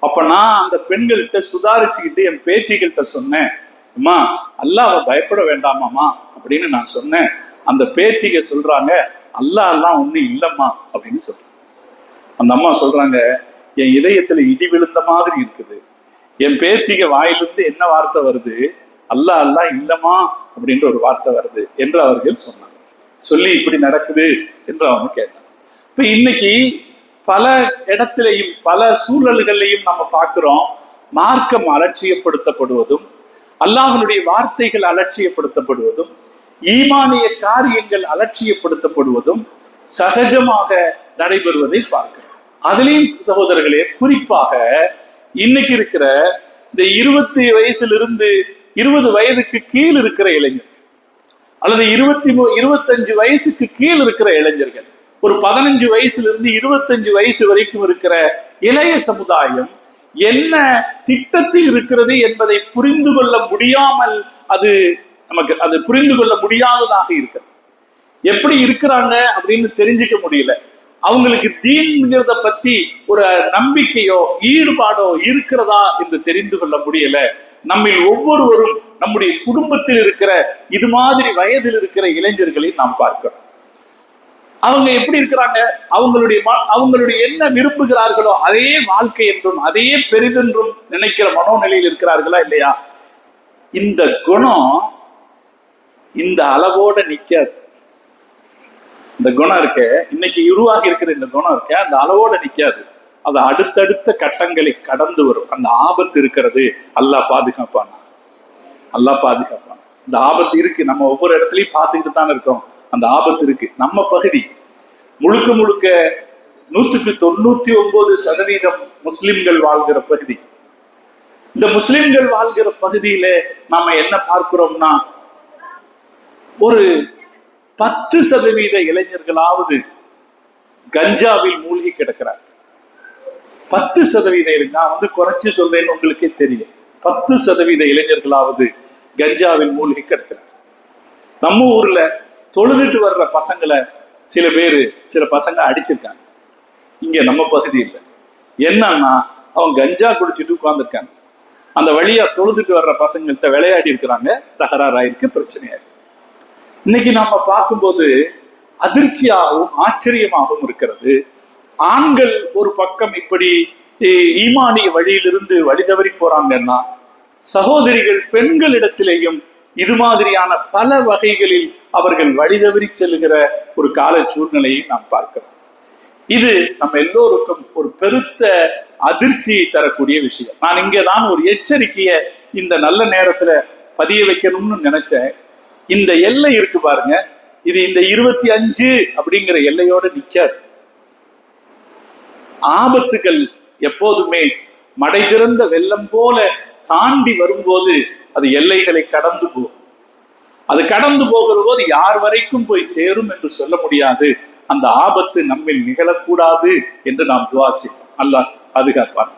Speaker 1: அப்ப நான் அந்த பெண்கள்கிட்ட சுதாரிச்சுக்கிட்டு என் பேத்திகள்கிட்ட சொன்னேன், அம்மா அல்லாஹ்வை பயப்பட வேண்டாமாமா அப்படின்னு நான் சொன்னேன். அந்த பேத்திக சொல்றாங்க, அல்லாஹ் எல்லாம் ஒண்ணும் இல்லம்மா அப்படின்னு சொல்றாங்க. அந்த அம்மா சொல்றாங்க, என் இதயத்துல இடி விழுந்த மாதிரி இருக்குது. என் பேத்திக வாயிலிருந்து என்ன வார்த்தை வருது, அல்லாஹ் எல்லாம் இல்லம்மா அப்படின்ற ஒரு வார்த்தை வருது என்று அவர்கள் சொன்னாங்க. சொல்லி இப்படி நடக்குது என்று அவங்க கேட்டாங்க. இப்ப இன்னைக்கு பல இடத்திலையும் பல சூழல்களையும் நம்ம பார்க்கிறோம், மார்க்கம் அலட்சியப்படுத்தப்படுவதும், அல்லாஹ்வுடைய வார்த்தைகள் அலட்சியப்படுத்தப்படுவதும், ஈமானிய காரியங்கள் அலட்சியப்படுத்தப்படுவதும் சகஜமாக நடைபெறுவதை பார்க்கிறோம். அதுலேயும் சகோதரர்களே, குறிப்பாக இன்னைக்கு இருக்கிற இந்த 20 வயசிலிருந்து 20 வயதுக்கு கீழ் இருக்கிற இளைஞர்கள், அல்லது 25 வயசுக்கு கீழ் இருக்கிற இளைஞர்கள், ஒரு 15 வயசிலிருந்து 25 வயசு வரைக்கும் இருக்கிற இளைய சமுதாயம் என்ன திட்டத்தில் இருக்கிறது என்பதை புரிந்து கொள்ள முடியாமல், அது புரிந்து கொள்ள முடியாததாக இருக்கிறது. எப்படி இருக்கிறாங்க அப்படின்னு தெரிஞ்சுக்க முடியல. அவங்களுக்கு தீன்கிறத பத்தி ஒரு நம்பிக்கையோ ஈடுபாடோ இருக்கிறதா என்று தெரிந்து கொள்ள முடியல. நம்மில் ஒவ்வொருவரும் நம்முடைய குடும்பத்தில் இருக்கிற இது மாதிரி வயதில் இருக்கிற இளைஞர்களை நாம் பார்க்கிறோம். அவங்க எப்படி இருக்கிறாங்க, அவங்களுடைய என்ன விரும்புகிறார்களோ அதே வாழ்க்கை என்றும் அதே பெரிதென்றும் நினைக்கிற மனோநிலையில் இருக்கிறார்களா இல்லையா? இந்த குணம் இந்த அளவோட நிக்காது. இந்த குணம் இருக்க, இன்னைக்கு உருவாகி இருக்கிற இந்த குணம் இருக்க, அந்த அளவோட நிக்காது. அது அடுத்தடுத்த கட்டங்களை கடந்து வரும். அந்த ஆபத்து இருக்கிறது. அல்லாஹ் பாதுகாப்பான், அல்லாஹ் பாதுகாப்பான். இந்த ஆபத்து இருக்கு, நம்ம ஒவ்வொரு இடத்துலயும் பார்த்துக்கிட்டு தான் இருக்கோம். அந்த ஆபத்து இருக்கு. நம்ம பகுதி முழுக்க முழுக்க 99% முஸ்லிம்கள் வாழ்கிற பகுதி. இந்த முஸ்லிம்கள் வாழ்கிற பகுதியில நாம என்ன பார்க்கிறோம்னா, ஒரு 10% இளைஞர்களாவது கஞ்சாவில் மூழ்கி கிடக்கிறார். 10%. நான் குறைச்சு சொல்றேன்னு உங்களுக்கே தெரியும். 10% இளைஞர்களாவது கஞ்சாவில் மூழ்கி கிடக்கிறார். நம்ம ஊர்ல தொழுதுட்டு வர்ற பசங்களை சில பசங்க அடிச்சிருக்காங்க. இங்க நம்ம பகுதி இல்லை. என்னன்னா, அவங்க கஞ்சா குடிச்சிட்டு உட்கார்ந்துருக்காங்க. அந்த வழியா தொழுதுட்டு வர்ற பசங்கள்கிட்ட விளையாடி இருக்கிறாங்க, தகராறாயிருக்கு, பிரச்சனையாயிருக்கு. இன்னைக்கு நம்ம பார்க்கும்போது அதிர்ச்சியாகவும் ஆச்சரியமாகவும் இருக்கிறது. ஆண்கள் ஒரு பக்கம் இப்படி ஈமானிய வழியிலிருந்து வழிதவறி போறாங்கன்னா, சகோதரிகள் பெண்களிடத்திலேயும் இது மாதிரியான பல வகைகளில் அவர்கள் வழிதவறி செல்லுகிற ஒரு கால சூழ்நிலையை நாம் பார்க்கிறோம். இது நம்ம எல்லோருக்கும் ஒரு பெருத்த அதிர்ச்சியை தரக்கூடிய விஷயம். நான் இங்கேதான் ஒரு எச்சரிக்கையை இந்த நல்ல நேரத்துல பதிய வைக்கணும்னு நினைச்சேன். இந்த எல்லை இருக்கு பாருங்க, இது இந்த 25 அப்படிங்கிற எல்லையோட நிக்காது. ஆபத்துகள் எப்போதுமே மடை திறந்த வெள்ளம் போல தாண்டி வரும்போது அது எல்லைகளை கடந்து போகும். அது கடந்து போகிற போது யார் வரைக்கும் போய் சேரும் என்று சொல்ல முடியாது. அந்த ஆபத்து நம்மில் நிகழக்கூடாது என்று நாம் துஆ செய்வோம். அல்லாஹ் பாதுகாப்பான்.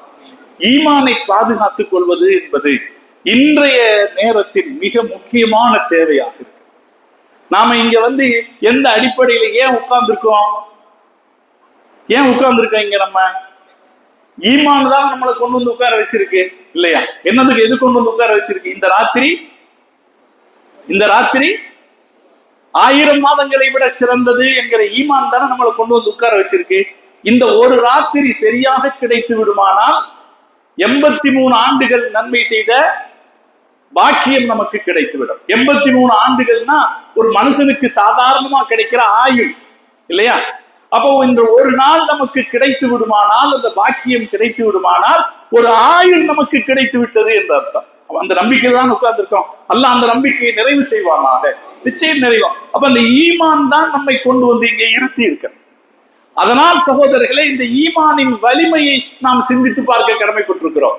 Speaker 1: ஈமானை பாதுகாத்துக் கொள்வது என்பது இன்றைய நேரத்தில் மிக முக்கியமான தேவையாக இருக்கு. நாம இங்க எந்த அடிப்படையில ஏன் உட்கார்ந்துருக்கோம்? இங்க நம்ம ஈமான் தான் நம்மளை கொண்டு உட்கார வச்சிருக்கு இல்லையா? என்னதுக்கு எது கொண்டு உட்கார வச்சிருக்கு? இந்த ராத்திரி 1000 மாதங்களை விட சிறந்தது என்கிற ஈமான் தானே நம்மளை கொண்டு உட்கார வச்சிருக்கு. இந்த ஒரு ராத்திரி சரியாக கிடைத்து விடுமானால் 83 ஆண்டுகள் நன்மை செய்த பாக்கியம் நமக்கு கிடைத்துவிடும். 83 ஆண்டுகள்னா ஒரு மனுஷனுக்கு சாதாரணமா கிடைக்கிற ஆயுள் இல்லையா? அப்போ இந்த ஒரு நாள் நமக்கு கிடைத்து விடுமானால், அந்த பாக்கியம் கிடைத்து விடுமானால் ஒரு ஆயுள் நமக்கு கிடைத்து விட்டது என்ற அர்த்தம். அந்த நம்பிக்கை தான் உட்கார்ந்துருக்கோம். அல்லாஹ் அந்த நம்பிக்கையை நிறைவு செய்வானாக, நிச்சயம் நிறைவாம். அப்ப அந்த ஈமான் தான் நம்மை கொண்டு இங்கே இருத்தி இருக்க. அதனால் சகோதரர்களே, இந்த ஈமானின் வலிமையை நாம் சிந்தித்து பார்க்க கடமைப்பட்டிருக்கிறோம்.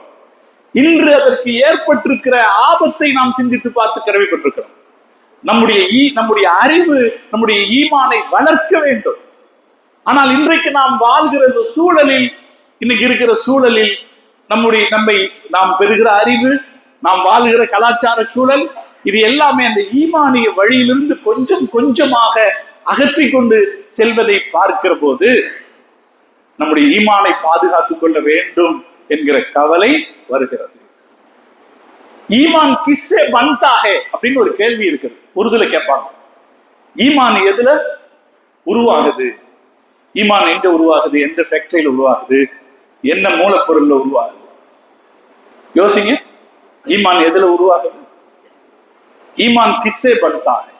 Speaker 1: இன்று அதற்கு ஏற்பட்டிருக்கிற ஆபத்தை நாம் சிந்தித்து பார்த்து கடமைப்பட்டிருக்கிறோம். நம்முடைய அறிவு நம்முடைய ஈமானை வளர்க்க வேண்டும். ஆனால் இன்றைக்கு நாம் வாழ்கிற சூழலில், இன்னைக்கு இருக்கிற சூழலில் நாம் பெறுகிற அறிவு, நாம் வாழ்கிற கலாச்சார சூழல், இது எல்லாமே அந்த ஈமானிய வழியிலிருந்து கொஞ்சம் கொஞ்சமாக அகற்றி கொண்டு செல்வதை பார்க்கிற போது நம்முடைய ஈமானை பாதுகாத்துக் கொள்ள வேண்டும் என்கிற கவலை வருகிறது. ஈமான் கிஸ்ஸே பன்தாஹே அப்படின்னு ஒரு கேள்வி இருக்குது. உருதுல கேட்பாங்க, ஈமான் எதுல உருவாகுது? ஈமான் எங்க உருவாகுது? எந்த ஃபேக்டரியில உருவாகுது? என்ன மூலப்பொருள்ல உருவாகுது? யோசிங்க, ஈமான் எதுல உருவாகுது? ஈமான் கிஸ்ஸே பன்தாஹே.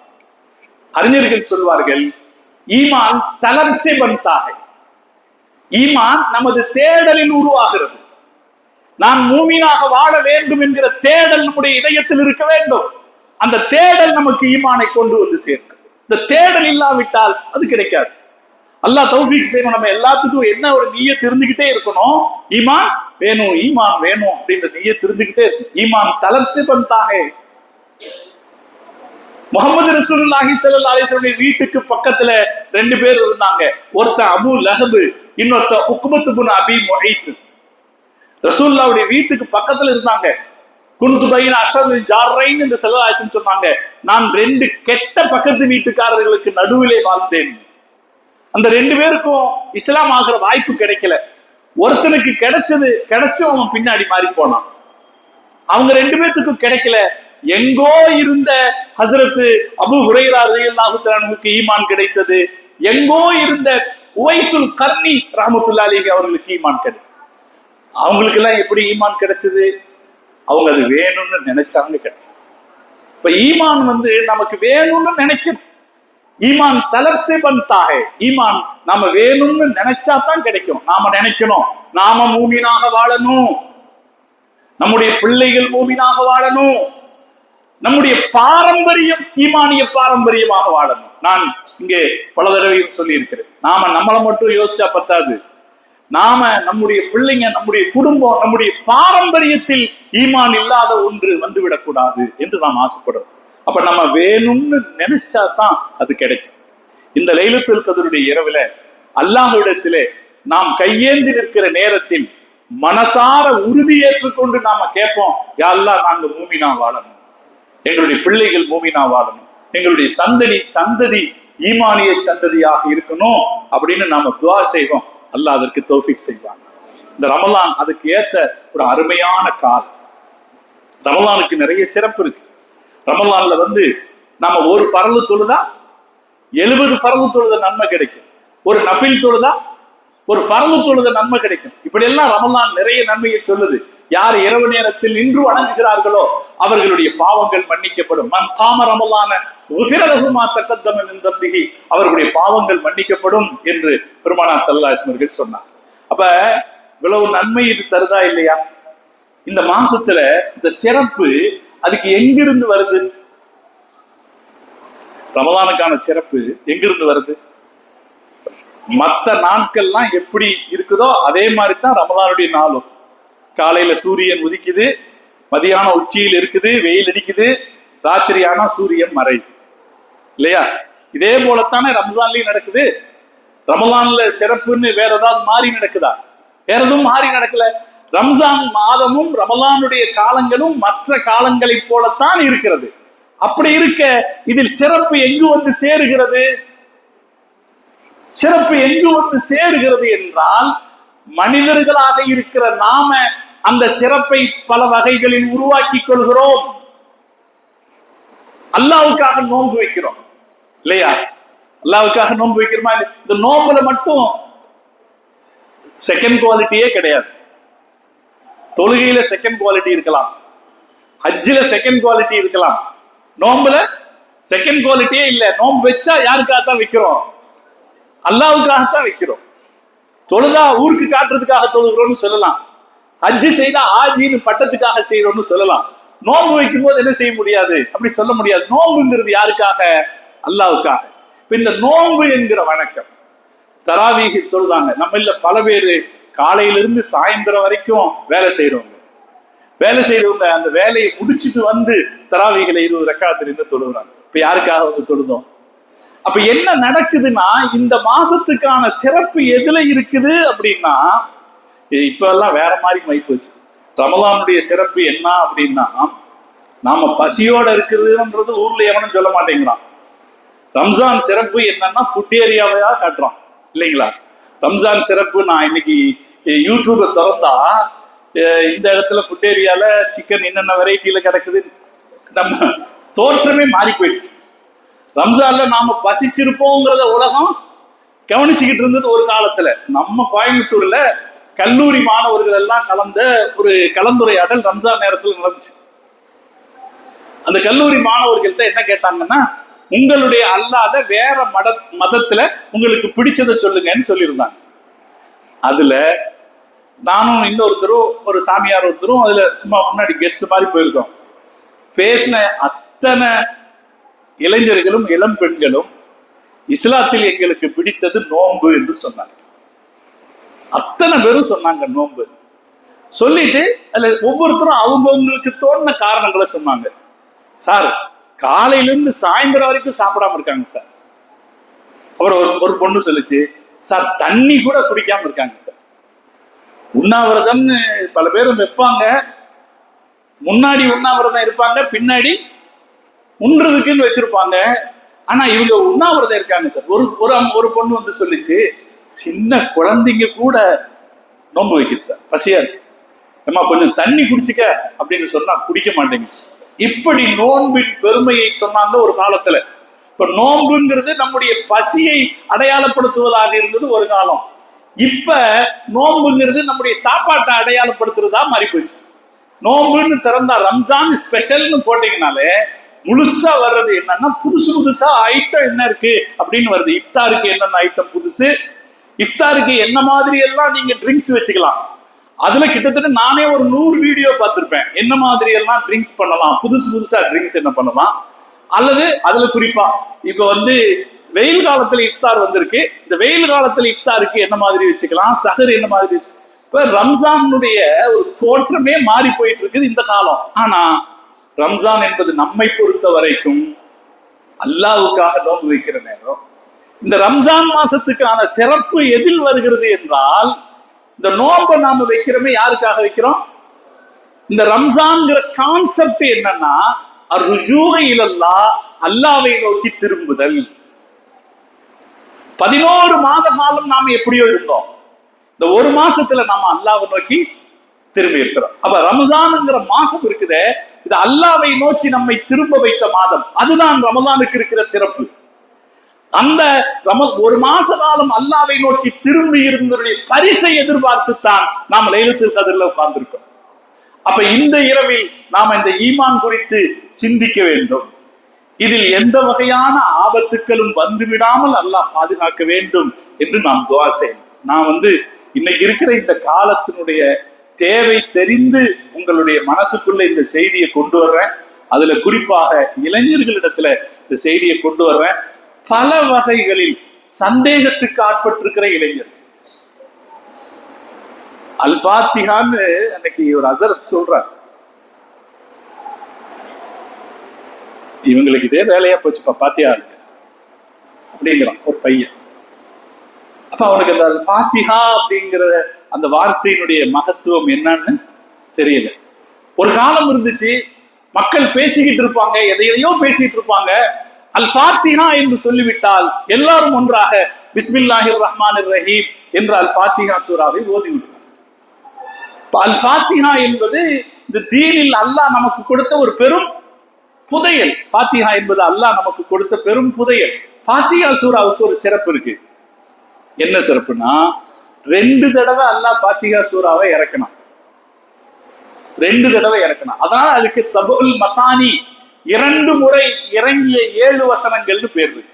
Speaker 1: அறிஞர்கள் சொல்வார்கள், ஈமான் தலப்ஸே பன்தாஹே. ஈமான் நமது தேடலில் உருவாகிறது. நான் மூமினாக வாழ வேண்டும் என்கிற தேடல் நம்முடைய இதயத்தில் இருக்க வேண்டும். அந்த தேடல் நமக்கு ஈமானை கொண்டு சேர்க்கும். இந்த தேடல் இல்லாவிட்டால் அது கிடைக்காது. அல்லாஹ் தௌஃபீக் செய்யணும். நம்ம எல்லாத்துக்கும் என்ன ஒரு நிய்யத் இருந்துகிட்டே இருக்கணும், ஈமான் வேணும், ஈமான் வேணும் அப்படின்ற நிய்யத் இருந்துகிட்டே இருக்கும். ஈமான் தலப்ஸே பன்தாஹே. முஹம்மது ரசூலுல்லாஹி ஸல்லல்லாஹு அலைஹி வஸல்லம் வீட்டுக்கு பக்கத்துல 2 பேர் இருந்தாங்க. ஒருத்தன் அபூ லஹப், இன்னொருத்தன் உக்பத் இப்னு அபீ முஐத். ரசூலுல்லாஹ்வுடைய வீட்டுக்கு பக்கத்துல இருந்தாங்க. குன்து பைன அஷரில் ஜாரைன் என்று ஸல்லல்லாஹு அலைஹி வஸல்லம் சொன்னாங்க, நான் 2 கெட்ட பக்கத்து வீட்டுக்காரர்களுக்கு நடுவிலே வாழ்ந்தேன். அந்த 2 பேருக்கும் இஸ்லாம் ஆகிற வாய்ப்பு கிடைக்கல. ஒருத்தனுக்கு கிடைச்சும் அவன் பின்னாடி மாறி போனான். அவங்க 2 பேர்த்துக்கும் கிடைக்கல. எங்கோ இருந்த ஹஸ்ரத் அபூ ஹுரைரா ரலியல்லாஹு தஆலாவுக்கு ஈமான் கிடைத்தது. எங்கோ இருந்த உவைசுல் கர்னி ரஹ்மத்துல்லாஹி அலைஹி அவர்களுக்கு ஈமான் கிடைத்தது. அவங்களுக்கு எல்லாம் எப்படி ஈமான் கிடைச்சது? அவங்க அது வேணும்னு நினைச்சாங்க, கிடைச்சது. இப்ப ஈமான் நமக்கு வேணும்னு நினைக்கணும். ஈமான் தலப்ஸே பன்தாஹே. ஈமான் நாம வேணும்னு நினைச்சா தான் கிடைக்கும். நாம நினைக்கணும், நாம மூமினாக வாழணும், நம்முடைய பிள்ளைகள் மூமினாக வாழணும், நம்முடைய பாரம்பரியம் ஈமானிய பாரம்பரியமாக வாழணும். நான் இங்கே பல தடவையும் சொல்லி இருக்கிறேன், நாம நம்மளை மட்டும் யோசிச்சா பத்தாது. நாம நம்முடைய பிள்ளைங்க, நம்முடைய குடும்பம், நம்முடைய பாரம்பரியத்தில் ஈமான் இல்லாத ஒன்று வந்துவிடக்கூடாது என்று நாம் ஆசைப்படுறோம். அப்ப நம்ம வேணும்னு நினைச்சா தான் அது கிடைக்கும். இந்த லைலத்துல் கத்ருடைய இரவுல அல்லாஹ்விடத்திலே நாம் கையேந்தி நிற்கிற நேரத்தில் மனசார உறுதியேற்றுக்கொண்டு நாம கேட்போம், யா அல்லாஹ், நாங்க மூமினா வாழணும், எங்களுடைய பிள்ளைகள் மூமினா வாழணும், எங்களுடைய சந்ததி ஈமானிய சந்ததியாக இருக்கணும் அப்படின்னு நாம துஆ செய்வோம். அல்லாஹ் அதற்கு தௌஃபீக் செய்வாங்க. இந்த ரமலான் அதுக்கு ஏத்த ஒரு அருமையான காலம். ரமலானுக்கு நிறைய சிறப்பு இருக்கு. ரமலான்ல நாம ஒரு ஃபர்லு தொழுதா 70 ஃபர்லு தொழுத நன்மை கிடைக்கும். ஒரு நஃபில் தொழுதா ஒரு ஃபர்லு தொழுத நன்மை கிடைக்கும். இப்படி எல்லாம் ரமலான் நிறைய நன்மையை சொல்லுது. யார் இரவு நேரத்தில் நின்று வணங்குகிறார்களோ அவர்களுடைய பாவங்கள் மன்னிக்கப்படும். மன் காம ரமலான உஃபிர லஹு மா தகத்தம மின் தம்பிஹி, அவர்களுடைய பாவங்கள் மன்னிக்கப்படும் என்று பெருமானார் ஸல்லல்லாஹு அலைஹி வஸல்லம் சொன்னார். அப்ப இவ்வளவு நன்மை இது தருதா இல்லையா? இந்த மாசத்துல இந்த சிறப்பு அதுக்கு எங்கிருந்து வருது? ரமலானுக்கான சிறப்பு எங்கிருந்து வருது? மற்ற நாட்கள்லாம் எப்படி இருக்குதோ அதே மாதிரி தான் ரமலானுடைய நாளும். காலையில சூரியன் உதிக்குது, மதியானம் உச்சியில் இருக்குது, வெயில் அடிக்குது, ராத்திரி ஆனா சூரியன் மறையுது இல்லையா? இதே போலத்தானே ரமலான்லயும் நடக்குது. ரமலான்ல சிறப்புன்னு வேற ஏதாவது மாறி நடக்குதா? வேற எதுவும் மாறி நடக்கல. ரம்ஜான் மாதமும் ரமலானுடைய காலங்களும் மற்ற காலங்களை போலத்தான் இருக்கிறது. அப்படி இருக்க இதில் சிறப்பு எங்கு வந்து சேருகிறது? சிறப்பு எங்கு வந்து சேருகிறது என்றால், மனிதர்களாக இருக்கிற நாம அந்த சிறப்பை பல வகைகளில் உருவாக்கி கொள்கிறோம். அல்லாஹ்வுக்காக நோன்பு வைக்கிறோம் இல்லையா? அல்லாஹ்வுக்காக நோன்பு வைக்கிறோமா? இந்த நோன்புல மட்டும் செகண்ட் குவாலிட்டியே கிடையாது. தொழுகையில செகண்ட் குவாலிட்டி இருக்கலாம், ஹஜ்ஜில செகண்ட் குவாலிட்டி இருக்கலாம், நோம்புல செகண்ட் குவாலிட்டியே இல்ல. நோம்பு வச்சா யாருக்காகத்தான் வைக்கிறோம்? அல்லாஹ்வுக்காகத்தான் வைக்கிறோம். தொழுதா ஊருக்கு காட்டுறதுக்காக தொழுகிறோம்னு சொல்லலாம், ஹஜ்ஜு செய்தா ஆஜின்னு பட்டத்துக்காக செய்யறோம்னு சொல்லலாம். நோம்பு வைக்கும் போது என்ன செய்ய முடியாது? அப்படி சொல்ல முடியாது. நோம்புங்கிறது யாருக்காக? அல்லாஹ்வுக்காக. இந்த நோம்பு என்கிற வணக்கம், தராவீஹ் தொழுதாங்க நம்ம பல பேரு காலையிலிருந்து சாயந்தரம் வரைக்கும் வேலை செய்யறவங்க. அந்த வேலையை முடிச்சுட்டு வந்து தராவீஹ்ல 20 ரக்காத் இருந்து தொழுகிறாங்க. இப்ப யாருக்காக வந்து தொழுதோம்? அப்ப என்ன நடக்குதுன்னா, இந்த மாசத்துக்கான சிறப்பு எதுல இருக்குது அப்படின்னா, இப்ப எல்லாம் வேற மாதிரி மைப்போச்சு. ரமலானுடைய சிறப்பு என்ன அப்படின்னா, நாம பசியோட இருக்குதுன்றது ஊர்ல எவனும் சொல்ல மாட்டேங்கிறான். ரம்ஜான் சிறப்பு என்னன்னா ஃபுட் ஏரியாவையா காட்டுறான் இல்லைங்களா? ரம்ஜான் சிறப்பு, நான் இன்னைக்கு யூடியூபை திறந்தா இந்த இடத்துல ஃபுட் ஏரியால சிக்கன் என்னென்ன வெரைட்டியில கிடக்குது, நம்ம தோற்றமே மாறி போயிடுச்சு. ரம்ஜான்ல நாம பசிச்சிருப்போங்கிறத உலகம் கவனிச்சுக்கிட்டு இருந்தது ஒரு காலத்துல. நம்ம கோயம்புத்தூர்ல கல்லூரி மாணவர்கள் எல்லாம் கலந்த ஒரு கலந்துரையாடல் ரம்ஜான் நேரத்தில் நடந்துச்சு. அந்த கல்லூரி மாணவர்கள்ட்ட என்ன கேட்டாங்கன்னா, உங்களுடைய அல்லாத வேற மதத்துல உங்களுக்கு பிடிச்சதை சொல்லுங்கன்னு சொல்லியிருந்தாங்க. அதுல நானும் இன்னொருத்தரும் ஒரு சாமியார் ஒருத்தரும் அதுல சும்மா முன்னாடி கெஸ்ட் மாதிரி போயிருக்கோம். பேசின அத்தனை இளைஞர்களும் இளம் பெண்களும் இஸ்லாத்தில் எங்களுக்கு பிடித்தது நோன்பு என்று சொன்னாங்க. அத்தனை பேரும் சொன்னாங்க நோன்பு. சொல்லிட்டு அதுல ஒவ்வொருத்தரும் அவங்களுக்கு தோணுன காரணங்களை சொன்னாங்க. சார், காலையிலிருந்து சாயந்தரம் வரைக்கும் சாப்பிடாம இருக்காங்க சார். அப்புறம் ஒரு பொண்ணு சொல்லிச்சு, சார் தண்ணி கூட குடிக்காம இருக்காங்க சார். உண்ணாவிரதம்னு பல பேரும் வைப்பாங்க, முன்னாடி உண்ணாவிரதம் இருப்பாங்க, பின்னாடி உண்றதுக்குன்னு வச்சிருப்பாங்க. ஆனா இவங்க உண்ணாவிரதம் இருக்காங்க சார். ஒரு பொண்ணு வந்து சொல்லிச்சு, சின்ன குழந்தைங்க கூட நோன்பு வைக்குது சார், பசியா இருக்கு, அம்மா கொஞ்சம் தண்ணி குடிச்சுக்க அப்படின்னு சொன்னா குடிக்க மாட்டேங்குது. இப்படி நோன்பின் பெருமையை சொன்னாங்க ஒரு காலத்துல. இப்ப நோன்புங்கிறது நம்முடைய பசியை அடையாளப்படுத்துவதாக இருந்தது ஒரு காலம். இப்ப நோன்புங்கிறது நம்முடைய சாப்பாட்டை அடையாளப்படுத்துறதா மாறி போச்சு. நோன்புன்னு திறந்தா ரம்ஜான் ஸ்பெஷல்னு போட்டீங்கனாலே முழுசா வர்றது என்னன்னா, புதுசா ஐட்டம் என்ன இருக்கு அப்படின்னு வருது. இஃப்தாருக்கு என்னென்ன ஐட்டம் புதுசு, இஃப்தாருக்கு என்ன மாதிரி எல்லாம் நீங்க ட்ரிங்க்ஸ் வச்சுக்கலாம். அதுல கிட்டத்தட்ட நானே ஒரு 100 வீடியோ பார்த்திருப்பேன். என்ன மாதிரி எல்லாம் ட்ரிங்க்ஸ் பண்ணலாம், புதுசா ட்ரிங்க்ஸ் என்ன பண்ணலாம். அல்லது அதுல குறிப்பா இப்ப வந்து வெயில் காலத்துல இஃப்தார் வந்திருக்கு, இந்த வெயில் காலத்துல இஃப்தாருக்கு என்ன மாதிரி வச்சுக்கலாம், சஹர் என்ன மாதிரி. இப்ப ரம்ஜானுடைய ஒரு தோற்றமே மாறி போயிட்டு இருக்குது இந்த காலம். ஆனா ரம்ஜான் என்பது நம்மை பொறுத்த வரைக்கும் அல்லாஹ்வுக்காக நோன்பு வைக்கிற நேரம். இந்த ரம்ஜான் மாசத்துக்கான சிறப்பு எதில் வருகிறது என்றால், இந்த நோன்பை நாம வைக்கிறோமே யாருக்காக வைக்கிறோம்? இந்த ரம்ஜான்ங்கிற கான்செப்ட் என்னன்னா, அர்ஜூஹ இலல்லாஹ், அல்லாஹ்வை நோக்கி திரும்புதல். 11 மாத காலம் நாம எப்படியோ இருந்தோம், இந்த ஒரு மாசத்துல நாம அல்லாஹ்வை நோக்கி திரும்பி இருக்கிறோம். அப்ப ரமஜான்ங்கிற மாசம் இருக்குதே, இது அல்லாஹ்வை நோக்கி நம்மை திரும்ப வைத்த மாதம். அதுதான் ரமலானுக்கு இருக்கிற சிறப்பு. அந்த ஒரு மாச காலம் அல்லாஹ்வை நோக்கி திரும்பி இருந்தவருடைய பரிசை எதிர்பார்த்துத்தான் நாம் லைலத்துல் கத்ர்ல உட்கார்ந்திருக்கோம். அப்ப இந்த இரவில் நாம இந்த ஈமான் குறித்து சிந்திக்க வேண்டும். இதில் எந்த வகையான ஆபத்துக்களும் வந்துவிடாமல் அல்லாஹ் பாதுகாக்க வேண்டும் என்று நாம் துஆ செய்யணும். நான் இன்னைக்கு இருக்கிற இந்த காலத்தினுடைய தேவை தெரிந்து உங்களுடைய மனசுக்குள்ள இந்த செய்தியை கொண்டு வர்றேன். அதுல குறிப்பாக இளைஞர்களிடத்துல இந்த செய்தியை கொண்டு வர்றேன். பல வகைகளில் சந்தேகத்துக்கு ஆட்பட்டிருக்கிற இளைஞர். அல் ஃபாத்திஹான்னு அன்னைக்கு ஒரு ஹஸரத் சொல்றார், இவங்களுக்கு இதே வேலையா போச்சுப்பா பாத்தியா அப்படிங்கிறான் ஒரு பையன். அப்ப அவனுக்கு அந்த அல் ஃபாத்திஹா அப்படிங்கிற அந்த வார்த்தையினுடைய மகத்துவம் என்னன்னு தெரியல. ஒரு காலம் இருந்துச்சு, மக்கள் பேசிக்கிட்டு இருப்பாங்க, எதையோ பேசிட்டு இருப்பாங்க. அல் ஃபாத்திஹா என்று சொல்லிவிட்டால் எல்லாரும் ஒன்றாக பிஸ்மில்லாஹிர் ரஹ்மானிர் ரஹீம் என்ற அல் ஃபாத்திஹா சூராவை ஓதி விடுவார். அல் ஃபாத்திஹா என்பது இந்த தீனில் அல்லாஹ் நமக்கு கொடுத்த ஒரு பெரும் புதையல். ஃபாத்திஹா என்பது அல்லாஹ் நமக்கு கொடுத்த பெரும் புதையல். ஃபாத்திஹா சூராவுக்கு ஒரு சிறப்பு இருக்கு. என்ன சிறப்புனா, 2 தடவை அல்லாஹ் ஃபாத்திஹா சூராவை இறக்கணும். 2 தடவை இறக்கணும். அதனால அதுக்கு சபுல் மசானி, 2 முறை இறங்கிய 7 வசனங்கள்னு பேர் இருக்கு.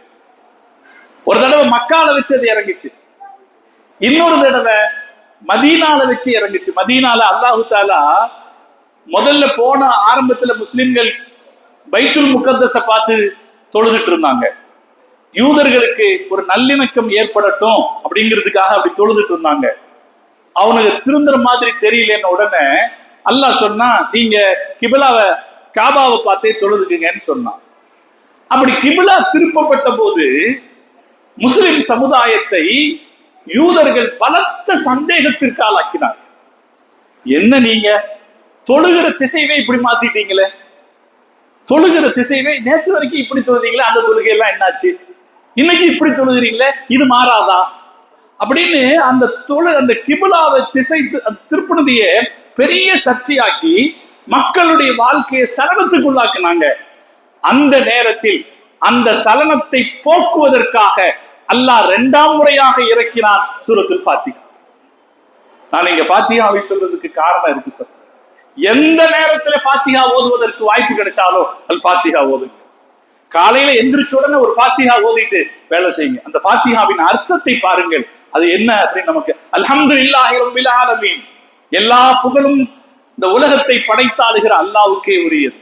Speaker 1: ஒரு தடவை மக்கால வச்சு அது இறங்கிச்சு, இன்னொரு தடவை மதீனால வச்சு இறங்குச்சு. மதீனால அல்லாஹு தாலா முதல்ல போன ஆரம்பத்துல முஸ்லிம்கள் பைத்துல் முகத்தஸ பார்த்து தொழுதுட்டு இருந்தாங்க. யூதர்களுக்கு ஒரு நல்லிணக்கம் ஏற்படட்டும் அப்படிங்கிறதுக்காக அப்படி தொழுதுட்டு இருந்தாங்க. அவனுக்கு திருந்துற மாதிரி தெரியலன்னு உடனே அல்லாஹ் சொன்னா, நீங்க கிபிலாவை காபாவை பார்த்தே தொழுதுக்குங்கன்னு சொன்னான். அப்படி கிபிலா திருப்பப்பட்ட போது முஸ்லிம் சமுதாயத்தை யூதர்கள் பலத்த சந்தேகத்திற்கு ஆளாக்கினார். என்ன நீங்க தொழுகிற திசைவே இப்படி மாத்திட்டீங்களே, தொழுகிற திசைவே நேற்று வரைக்கும் இப்படி தொழுதீங்களே, அந்த தொழுகை எல்லாம் என்னாச்சு, இன்னைக்கு இப்படி தொழுகிறீங்களே, இது மாறாதா அப்படின்னு அந்த கிபிலாவை திசை திருப்பினதையே பெரிய சர்ச்சையாக்கி மக்களுடைய வாழ்க்கையை சலனத்துக்குள்ளாக்குனாங்க. அந்த நேரத்தில் அந்த சலனத்தை போக்குவதற்காக அல்லாஹ் 2ஆம் முறையாக இறக்கினான் சூரத்துல் ஃபாத்திஹா. நான் இங்க ஃபாத்திஹாவை சொல்றதுக்கு காரணம் இருக்கு சார். எந்த நேரத்துல ஃபாத்திஹா ஓதுவதற்கு வாய்ப்பு கிடைச்சாலோ அல் ஃபாத்திஹா ஓதுங்க. காலையில எந்திரிச்ச உடனே ஒரு ஃபாத்திஹா ஓதிட்டு வேலை செய்யுங்க. அந்த ஃபாத்திஹாவின் அர்த்தத்தை பாருங்கள், அது என்ன அப்படின்னு நமக்கு. அல்ஹம்துலில்லாஹி ரப்பில் ஆலமீன், எல்லா புகழும் இந்த உலகத்தை படைத்தாளுகிற அல்லாஹ்வுக்கே உரியது.